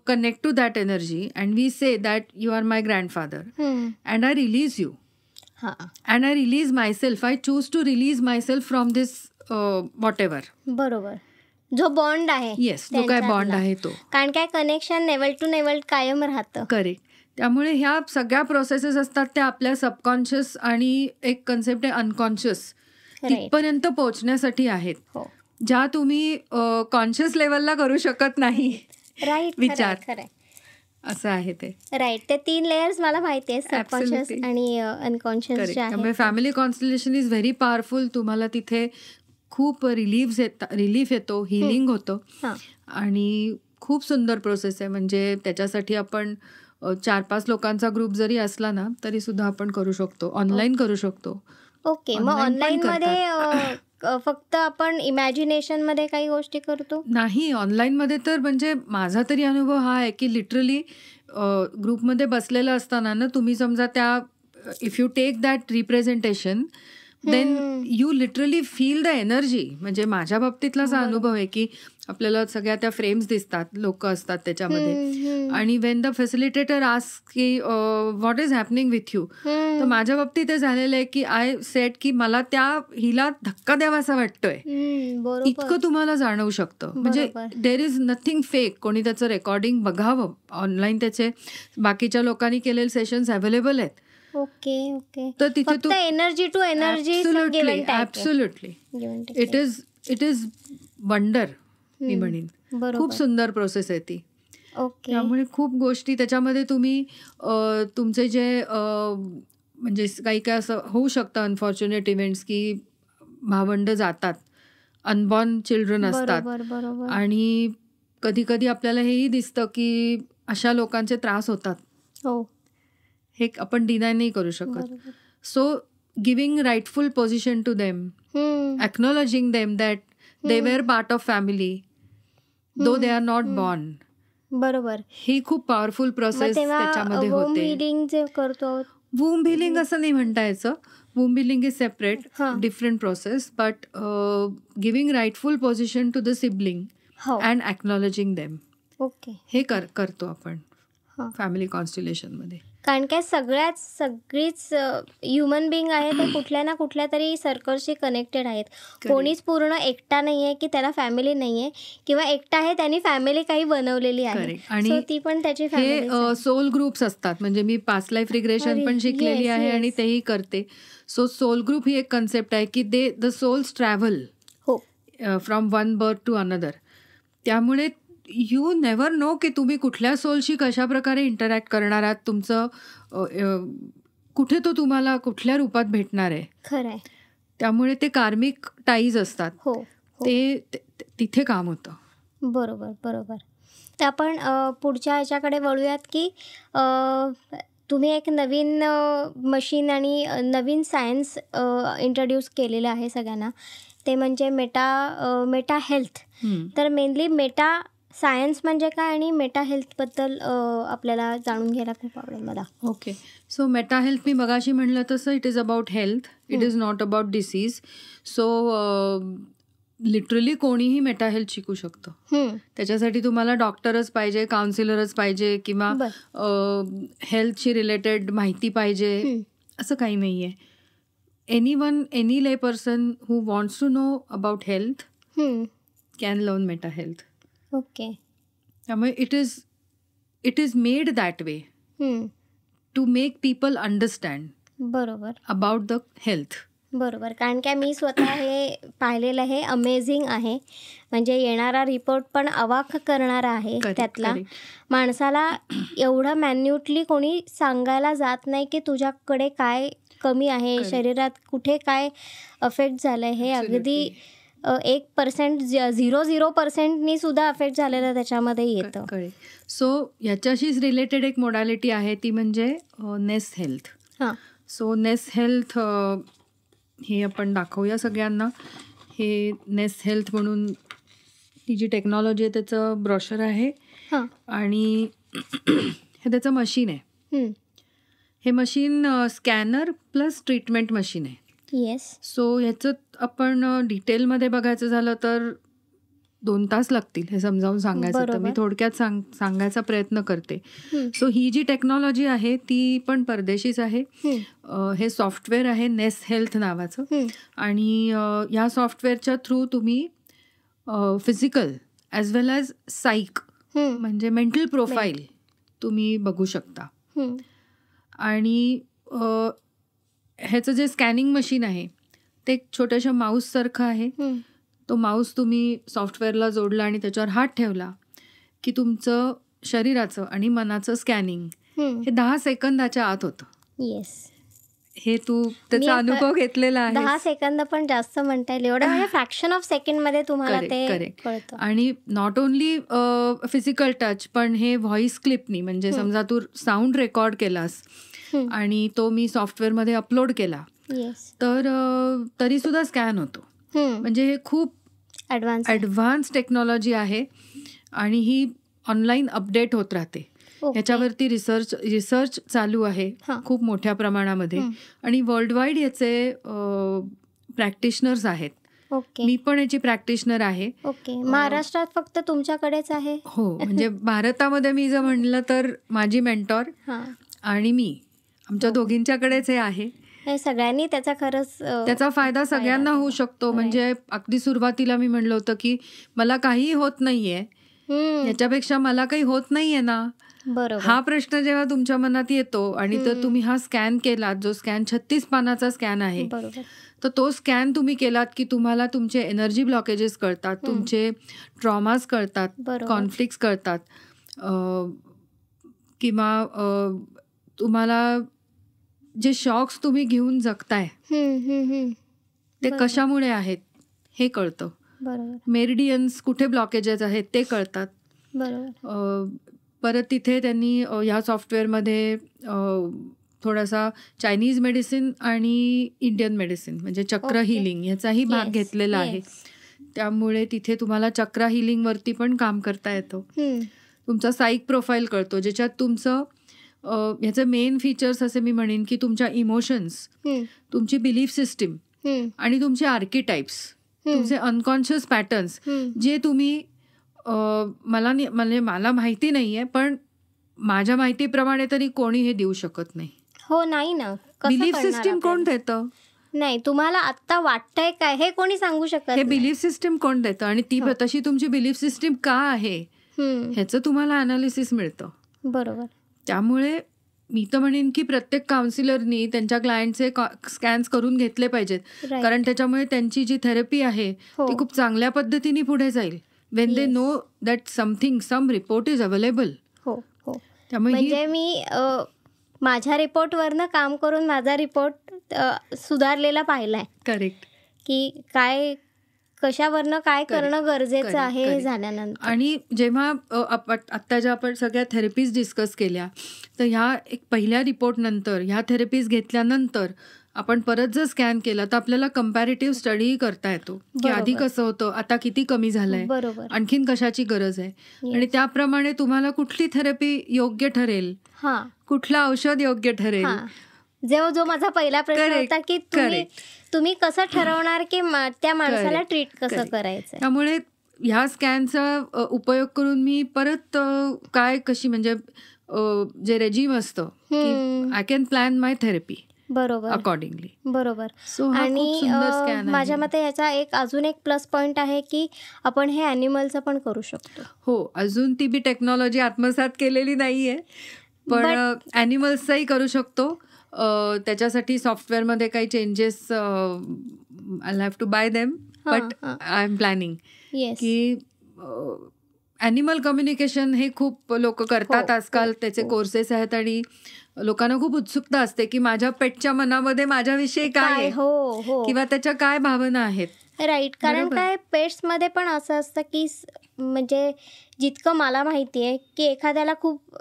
connect to that energy and we say that you are my grandfather and I release you and I release myself. I choose to release myself from this whatever. बरोबर. जो bond आहे, yes, जो काय bond आहे तो. कारण काय connection naval to naval कायम राहतं. करेक्ट. त्यामुळे ह्या सगळ्या प्रोसेसेस असतात त्या आपल्या सबकॉन्शियस आणि एक कन्सेप्ट आहे अनकॉन्शियस, तिथपर्यंत पोहोचण्यासाठी आहेत, ज्या तुम्ही कॉन्शियस लेवलला करू शकत नाही. विचार असं आहे ते. राईट. ते 3 लेयर्स मला माहिती आहे, सबकॉन्शियस आणि अनकॉन्शियस. त्यामुळे family constellation is very powerful. तुम्हाला तिथे खूप रिलीफ येतो, हिलिंग होतं, आणि खूप सुंदर प्रोसेस आहे. म्हणजे त्याच्यासाठी आपण 4-5 लोकांचा ग्रुप जरी असला ना तरी सुद्धा आपण करू शकतो, ऑनलाईन करू शकतो. ओके. मग ऑनलाईन मध्ये फक्त आपण इमॅजिनेशन मध्ये काही गोष्टी करतो? नाही, ऑनलाईन मध्ये तर म्हणजे माझा तरी अनुभव हा आहे की लिटरली ग्रुपमध्ये बसलेलं असताना ना, तुम्ही समजा त्या if you take that representation then you literally feel the energy. म्हणजे माझ्या बाबतीतलाच अनुभव आहे की आपल्याला सगळ्या त्या फ्रेम्स दिसतात, लोक असतात त्याच्यामध्ये, आणि वेन द फॅसिलिटेटर आस्क की what is happening with you, तर माझ्या बाबतीत ते झालेलं आहे की आय सेट की मला त्या हिला धक्का द्यावासा वाटतोय, इतकं तुम्हाला जाणवू शकतं. म्हणजे देर इज नथिंग फेक. कोणी त्याचं रेकॉर्डिंग बघावं, ऑनलाईन त्याचे बाकीच्या लोकांनी केलेले सेशन्स अवेलेबल आहेत. Okay okay. तर तिथे तू energy to energy. Absolutely. It is wonder मी म्हणेन. खूप सुंदर प्रोसेस आहे ती. त्यामुळे खूप गोष्टी त्याच्यामध्ये तुम्ही तुमचे जे म्हणजे काही काय असं होऊ शकतं अनफॉर्च्युनेट इव्हेंट्स की भावंड जातात, अनबॉर्न चिल्ड्रन असतात, आणि कधी कधी आपल्याला हेही दिसतं की अशा लोकांचे त्रास होतात. हे आपण डिनाय नाही करू शकत. So giving rightful position to them, acknowledging them that they were part of family though they are not born. बरोबर. ही खूप पॉवरफुल प्रोसेस त्याच्यामध्ये होते. वूम हिलिंग असं नाही म्हणता यायचं. Womb healing is separate, different process, but giving rightful position to the sibling and acknowledging them, हे करतो आपण फॅमिली कॉन्स्टिलेशन मध्ये. कारण काय सगळीच ह्युमन बिंग आहे ते कुठल्या ना कुठल्या तरी सर्कलशी कनेक्टेड आहेत. कोणीच पूर्ण एकटा नाही आहे की त्याला फॅमिली नाही आहे, किंवा एकटा आहे त्यांनी फॅमिली काही बनवलेली आहे आणि ती पण त्याची फॅमिली. सोल ग्रुप्स असतात. म्हणजे मी पास्ट लाईफ रिग्रेशन पण शिकलेली आहे आणि तेही करते. सो सोल ग्रुप ही एक कन्सेप्ट आहे की the souls travel from one birth to another. त्यामुळे यू नेव्हर नो की तुम्ही कुठल्या सोलशी कशा प्रकारे इंटरॅक्ट करणार आहात, तुमचं कुठे तो तुम्हाला कुठल्या रूपात भेटणार आहे. खरंय. त्यामुळे ते कार्मिक टाईज असतात. ते तिथे काम होतं. बरोबर बरोबर. तर आपण पुढच्या ह्याच्याकडे वळूयात की तुम्ही एक नवीन मशीन आणि नवीन सायन्स इंट्रोड्यूस केलेलं आहे सगळ्यांना, ते म्हणजे मेटा हेल्थ. तर मेनली मेटा सायन्स म्हणजे काय आणि मेटा हेल्थबद्दल आपल्याला जाणून घ्यायला खूप आवडेल मला. ओके, सो मेटा हेल्थ मी मगाशी म्हणलं तसं it is about health, it is not about disease. So literally कोणीही मेटा हेल्थ शिकू शकतं. त्याच्यासाठी तुम्हाला डॉक्टरच पाहिजे, काउन्सिलरच पाहिजे किंवा हेल्थशी रिलेटेड माहिती पाहिजे असं काही नाही आहे. Anyone, any lay person who wants to know about health can learn meta health. Okay. त्यामुळे it is made that way to make people understand बरोबर अबाउट द हेल्थ. बरोबर, कारण काय मी स्वतः हे पाहिलेलं आहे, अमेझिंग आहे. म्हणजे येणारा रिपोर्ट पण अवाक करणारा आहे. त्यातला माणसाला एवढं मॅन्युटली कोणी सांगायला जात नाही की तुझ्याकडे काय कमी आहे, शरीरात कुठे काय अफेक्ट झालं आहे. हे अगदी 1% 0.0% सुद्धा अफेक्ट झालेलं त्याच्यामध्ये येतं. सो याच्याशीच रिलेटेड एक मोडॅलिटी आहे ती म्हणजे nest health. So nest health हे आपण दाखवूया सगळ्यांना. हे नेस्ट हेल्थ म्हणून ही जी टेक्नॉलॉजी आहे त्याचं ब्रॉशर आहे आणि हे त्याचं मशीन आहे. हे machine scanner plus treatment machine आहे. येस. सो ह्याचं आपण डिटेलमध्ये बघायचं झालं तर 2 तास लागतील हे समजावून सांगायचं. तर मी थोडक्यात सांगायचा प्रयत्न करते. सो ही जी टेक्नॉलॉजी आहे ती पण परदेशीच आहे. हे सॉफ्टवेअर आहे नेस्ट हेल्थ नावाचं आणि या सॉफ्टवेअरच्या थ्रू तुम्ही फिजिकल ॲज वेल ॲज साईक म्हणजे मेंटल प्रोफाईल तुम्ही बघू शकता. आणि ह्याचं जे स्कॅनिंग मशीन आहे ते एक छोट्याशा माऊससारखं आहे. तो माऊस तुम्ही सॉफ्टवेअरला जोडला आणि त्याच्यावर हात ठेवला की तुमचं शरीराचं आणि मनाचं स्कॅनिंग हे 10 सेकंदाच्या आत होतं. येस. हे तू त्याचा अनुभव घेतलेला आहे. 10 सेकंद पण जास्त म्हणता येईल, एवढं म्हणजे फ्रॅक्शन ऑफ सेकंड मध्ये तुम्हाला ते कळतं. आणि नॉट ओनली फिजिकल टच पण हे व्हॉइस क्लिपनी म्हणजे समजा तू साऊंड रेकॉर्ड केलास आणि तो मी सॉफ्टवेअरमध्ये अपलोड केला तर तरी सुद्धा स्कॅन होतो. म्हणजे हे खूप ॲडव्हान्स टेक्नॉलॉजी आहे आणि ही ऑनलाईन अपडेट होत राहते. ह्याच्यावरती रिसर्च चालू आहे खूप मोठ्या प्रमाणामध्ये आणि वर्ल्ड वाईड याचे प्रॅक्टिशनर्स आहेत. मी पण याची प्रॅक्टिशनर आहे. ओके. महाराष्ट्रात फक्त तुमच्याकडेच आहे? हो, म्हणजे भारतामध्ये मी जर म्हणलं तर माझी मेंटॉर आणि मी आमच्या दोघींच्याकडेच हे आहे. सगळ्यांनी त्याचा फायदा सगळ्यांना होऊ शकतो. म्हणजे अगदी सुरुवातीला मी म्हणलं होतं की मला काही होत नाहीये, याच्यापेक्षा मला काही होत नाहीये ना, हा प्रश्न जेव्हा तुमच्या मनात येतो आणि तर तुम्ही हा स्कॅन केलात, जो स्कॅन 36 पानाचा स्कॅन आहे, तर तो स्कॅन तुम्ही केलात की तुम्हाला तुमचे एनर्जी ब्लॉकेजेस कळतात, तुमचे ट्रॉमाज कळतात, कॉन्फ्लिक्ट्स कळतात किंवा तुम्हाला जे शॉक्स तुम्ही घेऊन जगताय ते कशामुळे आहेत हे कळतं. मेरिडियन्स कुठे ब्लॉकेजेस आहेत ते कळतात. परत तिथे त्यांनी ह्या सॉफ्टवेअरमध्ये थोडासा चायनीज मेडिसिन आणि इंडियन मेडिसिन म्हणजे चक्र हिलिंग ह्याचाही भाग घेतलेला आहे. त्यामुळे तिथे तुम्हाला चक्र हिलिंगवरती पण काम करता येतं. तुमचा साईक प्रोफाईल कळतो ज्याच्यात तुमचं ह्याचे मेन फीचर्स असे मी म्हणेन की तुमच्या इमोशन्स, तुमची बिलीफ सिस्टीम आणि तुमचे आर्किटाइप्स, तुमचे अनकॉन्शियस पॅटर्न्स जे तुम्ही मला माहिती नाहीये पण माझ्या माहितीप्रमाणे तरी कोणी हे देऊ शकत नाही. हो, नाही ना. बिलीफ सिस्टीम कोण देतं? नाही, तुम्हाला आता वाटतंय काय हे कोणी सांगू शकत. हे बिलीफ सिस्टीम कोण देतं आणि ती तशी तुमची बिलीफ सिस्टीम का आहे ह्याचं तुम्हाला अनालिसिस मिळतं. बरोबर. त्यामुळे मी तर म्हणेन की प्रत्येक काउन्सिलरनी त्यांच्या क्लायंटचे स्कॅन्स करून घेतले पाहिजेत, कारण त्याच्यामुळे त्यांची जी थेरपी आहे ती खूप चांगल्या पद्धतीने पुढे जाईल. When they know that some report is available. त्यामुळे म्हणजे मी माझ्या रिपोर्टवरनं काम करून माझा रिपोर्ट सुधारलेला पाहिलाय. करेक्ट. की काय कशावरनं काय करणं गरजेचं आहे हे झाल्यानंतर. आणि जेव्हा आत्ता ज्या आपण सगळ्या थेरपीज डिस्कस केल्या, तर ह्या एक पहिल्या रिपोर्ट नंतर ह्या थेरपीज घेतल्यानंतर आपण परत जर स्कॅन केला तर आपल्याला कंपॅरेटिव्ह स्टडीही करता येतो की आधी कसं होतं, आता किती कमी झालंय, आणखीन कशाची गरज आहे, आणि त्याप्रमाणे तुम्हाला कुठली थेरपी योग्य ठरेल, कुठलं औषध योग्य ठरेल. जो माझा पहिला प्रश्न होता की तुम्ही कसं ठरवणार की त्या माणसाला ट्रीट कसं करायचं. त्यामुळे ह्या स्कॅनचा उपयोग करून मी परत कशी म्हणजे जे रेजिम असतं की I can plan my therapy बरोबर अकॉर्डिंगली. बरोबर. आणि माझ्या मते याचा अजून एक प्लस पॉइंट आहे की आपण हे ॲनिमलचं पण करू शकतो. हो, अजून ती टेक्नॉलॉजी आत्मसात केलेली नाहीये, पण ॲनिमल्सचाही करू शकतो. त्याच्यासाठी सॉफ्टवेअरमध्ये काही changes I have to buy them, but I am planning की ॲनिमल कम्युनिकेशन हे खूप लोक करतात आजकाल. त्याचे कोर्सेस आहेत आणि लोकांना खूप उत्सुकता असते की माझ्या पेटच्या मनामध्ये माझ्याविषयी काय आहे किंवा त्याच्या काय भावना आहेत. राईट. कारण काय पेट्समध्ये पण असं असतं की म्हणजे जितकं मला माहिती आहे की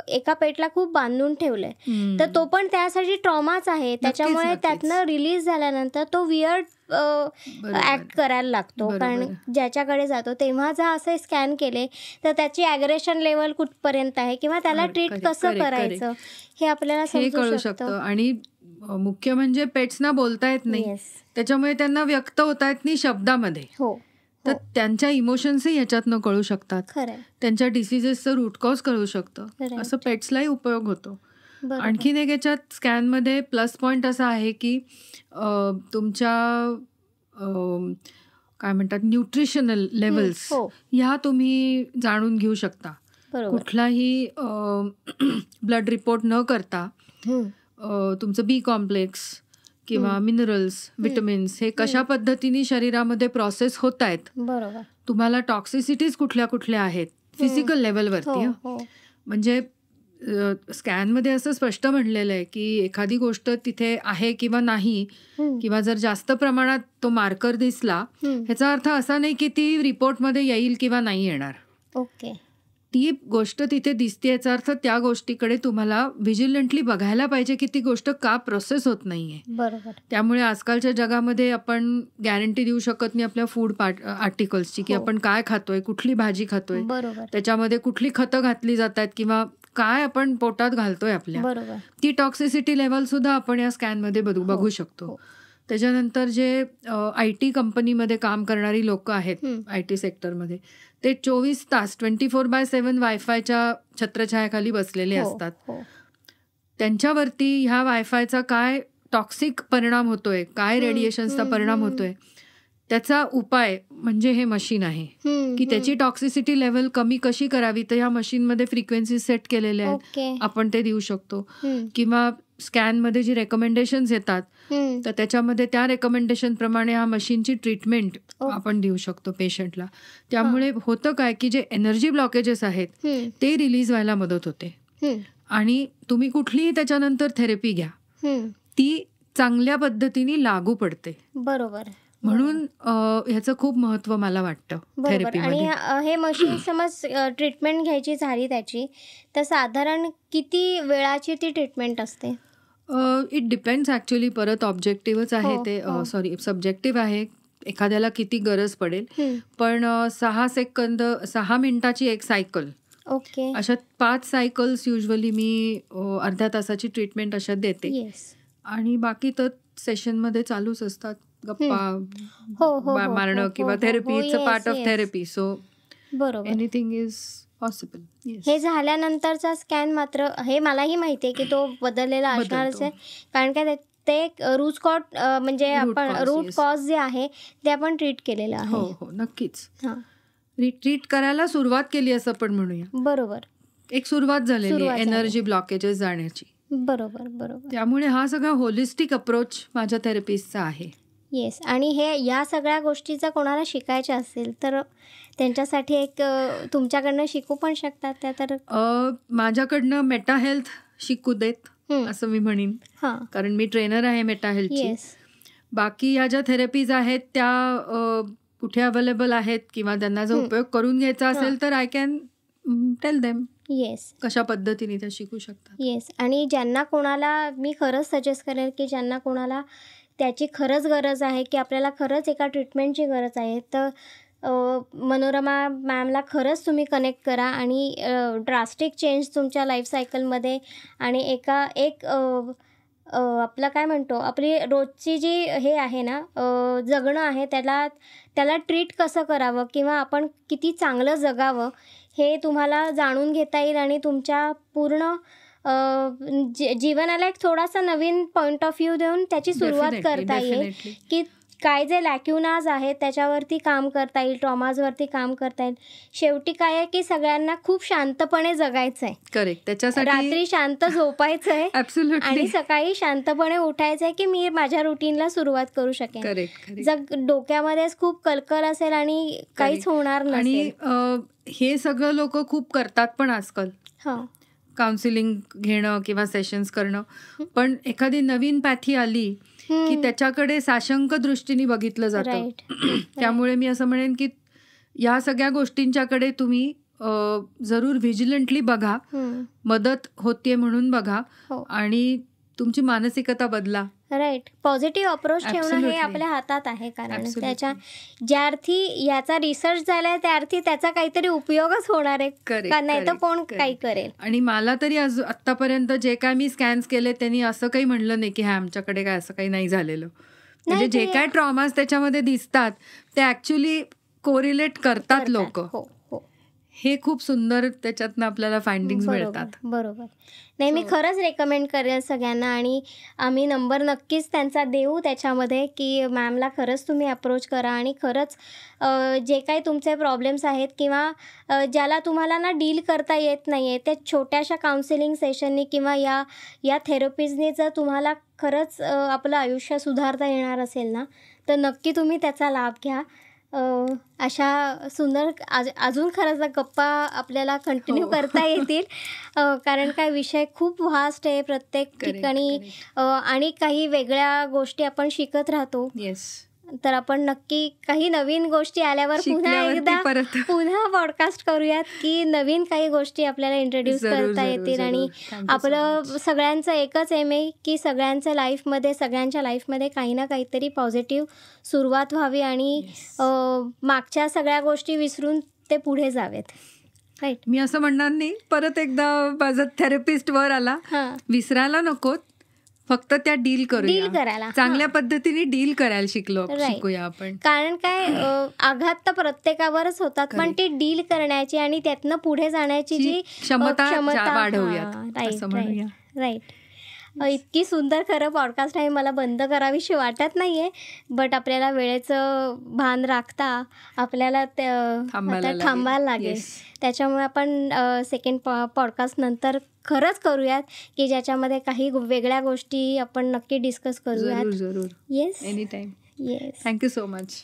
एका पेटला खूप बांधून ठेवलंय, तर तो पण त्यासाठी ट्रॉमाच आहे. त्याच्यामुळे त्यातनं रिलीज झाल्यानंतर तो वियर्ड ऍक्ट करायला लागतो. कारण ज्याच्याकडे जातो तेव्हा जर असे स्कॅन केले तर त्याची ॲग्रेशन लेवल कुठपर्यंत आहे किंवा त्याला ट्रीट कसं करायचं हे आपल्याला समजू शकतं. आणि मुख्य म्हणजे पेट्सना बोलता येत नाही, त्याच्यामुळे त्यांना व्यक्त होता येत नाही शब्दामध्ये. तर त्यांच्या इमोशन्सही ह्याच्यातनं कळू शकतात, त्यांच्या डिसिजेसचं रूट कॉज कळू शकतं. असं पेट्सलाही उपयोग होतो. आणखीन एक याच्यात स्कॅनमध्ये प्लस पॉइंट असा आहे की तुमच्या काय म्हणतात न्यूट्रिशनल लेवल्स ह्या तुम्ही जाणून घेऊ शकता. कुठलाही ब्लड रिपोर्ट न करता तुमचं बी कॉम्प्लेक्स किंवा मिनरल्स, विटमिन्स हे कशा पद्धतीने शरीरामध्ये प्रोसेस होत आहेत, तुम्हाला टॉक्सिसिटीज कुठल्या कुठल्या आहेत फिजिकल लेवलवरती. म्हणजे स्कॅनमध्ये असं स्पष्ट म्हणलेलं आहे की एखादी गोष्ट तिथे आहे किंवा नाही, किंवा जर जास्त प्रमाणात तो मार्कर दिसला ह्याचा अर्थ असा नाही की ती रिपोर्टमध्ये येईल किंवा नाही येणार. ती गोष्ट तिथे दिसते याचा अर्थ त्या गोष्टीकडे तुम्हाला व्हिजिलंटली बघायला पाहिजे की ती गोष्ट का प्रोसेस होत नाहीये. त्यामुळे आजकालच्या जगामध्ये आपण गॅरंटी देऊ शकत नाही आपल्या फूड आर्टिकल्सची की आपण काय खातोय, कुठली भाजी खातोय, त्याच्यामध्ये कुठली खतं घातली जातात किंवा काय आपण पोटात घालतोय आपल्या, ती टॉक्सिसिटी लेवल सुद्धा आपण या स्कॅनमध्ये बघू शकतो. त्याच्यानंतर जे IT कंपनीमध्ये काम करणारी लोक आहेत IT सेक्टरमध्ये, ते 24 तास 24/7 वायफायच्या छत्रछायाखाली बसलेले असतात. त्यांच्यावरती ह्या वायफायचा काय टॉक्सिक परिणाम होतोय, काय रेडिएशन्सचा परिणाम होतोय, त्याचा उपाय म्हणजे हे मशीन आहे की त्याची टॉक्सिसिटी लेवल कमी कशी करावी. तर ह्या मशीनमध्ये फ्रिक्वेन्सी सेट केलेले आहेत, आपण ते देऊ शकतो. किंवा स्कॅनमध्ये जी रेकमेंडेशन्स येतात तर त्याच्यामध्ये त्या रेकमेंडेशन प्रमाणे ह्या मशीनची ट्रीटमेंट आपण देऊ शकतो पेशंटला. त्यामुळे होतं काय की जे एनर्जी ब्लॉकेजेस आहेत ते रिलीज व्हायला मदत होते आणि तुम्ही कुठलीही त्याच्यानंतर थेरपी घ्या ती चांगल्या पद्धतीने लागू पडते. बरोबर. म्हणून ह्याचं खूप महत्व मला वाटतं थेरपीमध्ये. आणि हे मशीन समज ट्रीटमेंट घ्यायची झाली त्याची, तर साधारण किती वेळाची ती ट्रीटमेंट असते? It depends actually. परत ऑब्जेक्टिव्हच आहे ते, सब्जेक्टिव्ह आहे एखाद्याला किती गरज पडेल. पण 6 मिनिटाची एक सायकल, अशा 5 सायकल्स युजली मी अर्ध्या तासाची ट्रीटमेंट अशा देते. आणि बाकी तर सेशनमध्ये चालूच असतात गप्पा मारणं किंवा therapy. It's a part of therapy. So anything is possible. हे झाल्यानंतरचा स्कॅन मात्र हे मलाही माहिती आहे की तो बदललेला असणारच आहे. कारण काय ते रूट कॉज म्हणजे आपण रूट कॉज जे आहे ते आपण ट्रीट केलेलं आहे. हो नक्कीच. ट्रीट करायला सुरुवात केली असं आपण म्हणूया. बरोबर. एक सुरुवात झालेली आहे एनर्जी ब्लॉकेजेस जाण्याची. बरोबर. त्यामुळे हा सगळा होलिस्टिक अप्रोच माझ्या थेरपिस्टचा आहे. येस. आणि या सगळ्या गोष्टी जर कोणाला शिकायच्या असतील तर त्यांच्यासाठी एक तुमच्याकडनं शिकू पण शकतात त्या. तर माझ्याकडनं मेटा हेल्थ शिकू देत असं मी म्हणेन, कारण मी ट्रेनर आहे मेटा हेल्थची. बाकी ह्या ज्या थेरपीज आहेत त्या कुठे अवेलेबल आहेत किंवा त्यांना जर उपयोग करून घ्यायचा असेल तर I can tell them. Yes, कशा पद्धतीने त्या शिकू शकतात. येस. आणि ज्यांना कोणाला मी खरंच सजेस्ट करेन की ज्यांना कोणाला त्याची खरंच गरज आहे की आपल्याला खरंच एका ट्रीटमेंटची गरज आहे, तर मनोरमा मॅमला खरंच तुम्ही कनेक्ट करा आणि ड्रास्टिक चेंज तुमच्या लाईफ सायकलमध्ये आणि एक आपलं काय म्हणतो, आपली रोजची जी हे आहे ना जगणं आहे त्याला ट्रीट कसं करावं किंवा आपण किती चांगलं जगावं हे तुम्हाला जाणून घेता येईल आणि तुमच्या पूर्ण जीवनाला एक थोडासा नवीन पॉईंट ऑफ व्ह्यू देऊन त्याची सुरुवात करता येईल की काय जे लॅक्युनाज आहेत त्याच्यावरती काम करता येईल, ट्रॉमाजवरती काम करता येईल. शेवटी काय आहे की सगळ्यांना खूप शांतपणे जगायचं आहे. करेक्ट. त्याच्यासाठी रात्री शांत झोपायचं आहे आणि सकाळी शांतपणे उठायचं आहे की मी माझ्या रुटीनला सुरुवात करू शकेन. करेक्ट. जर डोक्यामध्येच खूप कलकल असेल आणि काहीच होणार नसेल. आणि हे सगळं लोक खूप करतात पण आजकाल. काउन्सिलिंग घेणं किंवा सेशन्स करणं, पण एखादी नवीन पॅथी आली की त्याच्याकडे साशंक दृष्टीने बघितलं जातं. त्यामुळे मी असं म्हणेन की या सगळ्या गोष्टींच्याकडे तुम्ही जरूर व्हिजिलंटली बघा, मदत होतीये म्हणून बघा आणि तुमची मानसिकता बदला. राईट. पॉझिटिव्ह अप्रोच ठेवणं हे आपल्या हातात आहे, कारण त्याच्या ज्या अर्थी याचा रिसर्च झालाय त्या अर्थी त्याचा काहीतरी उपयोगच होणार आहे, नाही तर कोण काही करेल. आणि मला तरी आतापर्यंत जे काय मी स्कॅन्स केले त्यांनी असं काही म्हणलं नाही की हा आमच्याकडे काय असं काही नाही झालेलं. म्हणजे जे काय ट्रॉमास त्याच्यामध्ये दिसतात ते ऍक्च्युली कोरिलेट करतात लोक. हे खूप सुंदर त्याच्यातनं आपल्याला फाइंडिंग्स मिळतात. बरोबर. नाही, मी खरंच रेकमेंड करेल सगळ्यांना आणि आम्ही नंबर नक्कीच त्यांचा देऊ त्याच्यामध्ये की मॅमला खरंच तुम्ही अप्रोच करा आणि खरंच जे काही तुमचे प्रॉब्लेम्स आहेत किंवा ज्याला तुम्हाला ना डील करता येत नाही आहे त्या छोट्याशा काउन्सिलिंग सेशननी किंवा या थेरपीजनी जर तुम्हाला खरंच आपलं आयुष्य सुधारता येणार असेल ना तर नक्की तुम्ही त्याचा लाभ घ्या. अशा सुंदर अजून खरंच गप्पा आपल्याला कंटिन्यू करता येतील, कारण काय विषय खूप व्हास्ट आहे प्रत्येक ठिकाणी आणि काही वेगळ्या गोष्टी आपण शिकत राहतो. तर आपण नक्की काही नवीन गोष्टी आल्यावर पुन्हा पॉडकास्ट करूयात की नवीन काही गोष्टी आपल्याला इंट्रोड्यूस करता येतील. आणि आपलं सगळ्यांचं एकच एम आहे की सगळ्यांच्या लाईफमध्ये काही ना काहीतरी पॉझिटिव्ह सुरुवात व्हावी आणि मागच्या सगळ्या गोष्टी विसरून ते पुढे जावेत. राईट. मी असं म्हणणार नाही, परत एकदा माझा थेरपिस्ट वर आला, विसरायला नको, फक्त त्या डील करायला चांगल्या पद्धतीने डील करायला शिकूया आपण. कारण काय आघात तर प्रत्येकावरच होतात, पण ती डील करण्याची आणि त्यातनं पुढे जाण्याची जी क्षमता वाढवूया. राईट. इतकी सुंदर खरं पॉडकास्ट आहे, मला बंद करावीशी वाटत नाहीये, बट आपल्याला वेळेचं भान राखता आपल्याला थांबायला लागेल. त्याच्यामुळे आपण सेकंड पॉडकास्ट नंतर खरंच करूयात की ज्याच्यामध्ये काही वेगळ्या गोष्टी आपण नक्की डिस्कस करूयात. जरूर. Yes, any time. Yes. Thank you so much.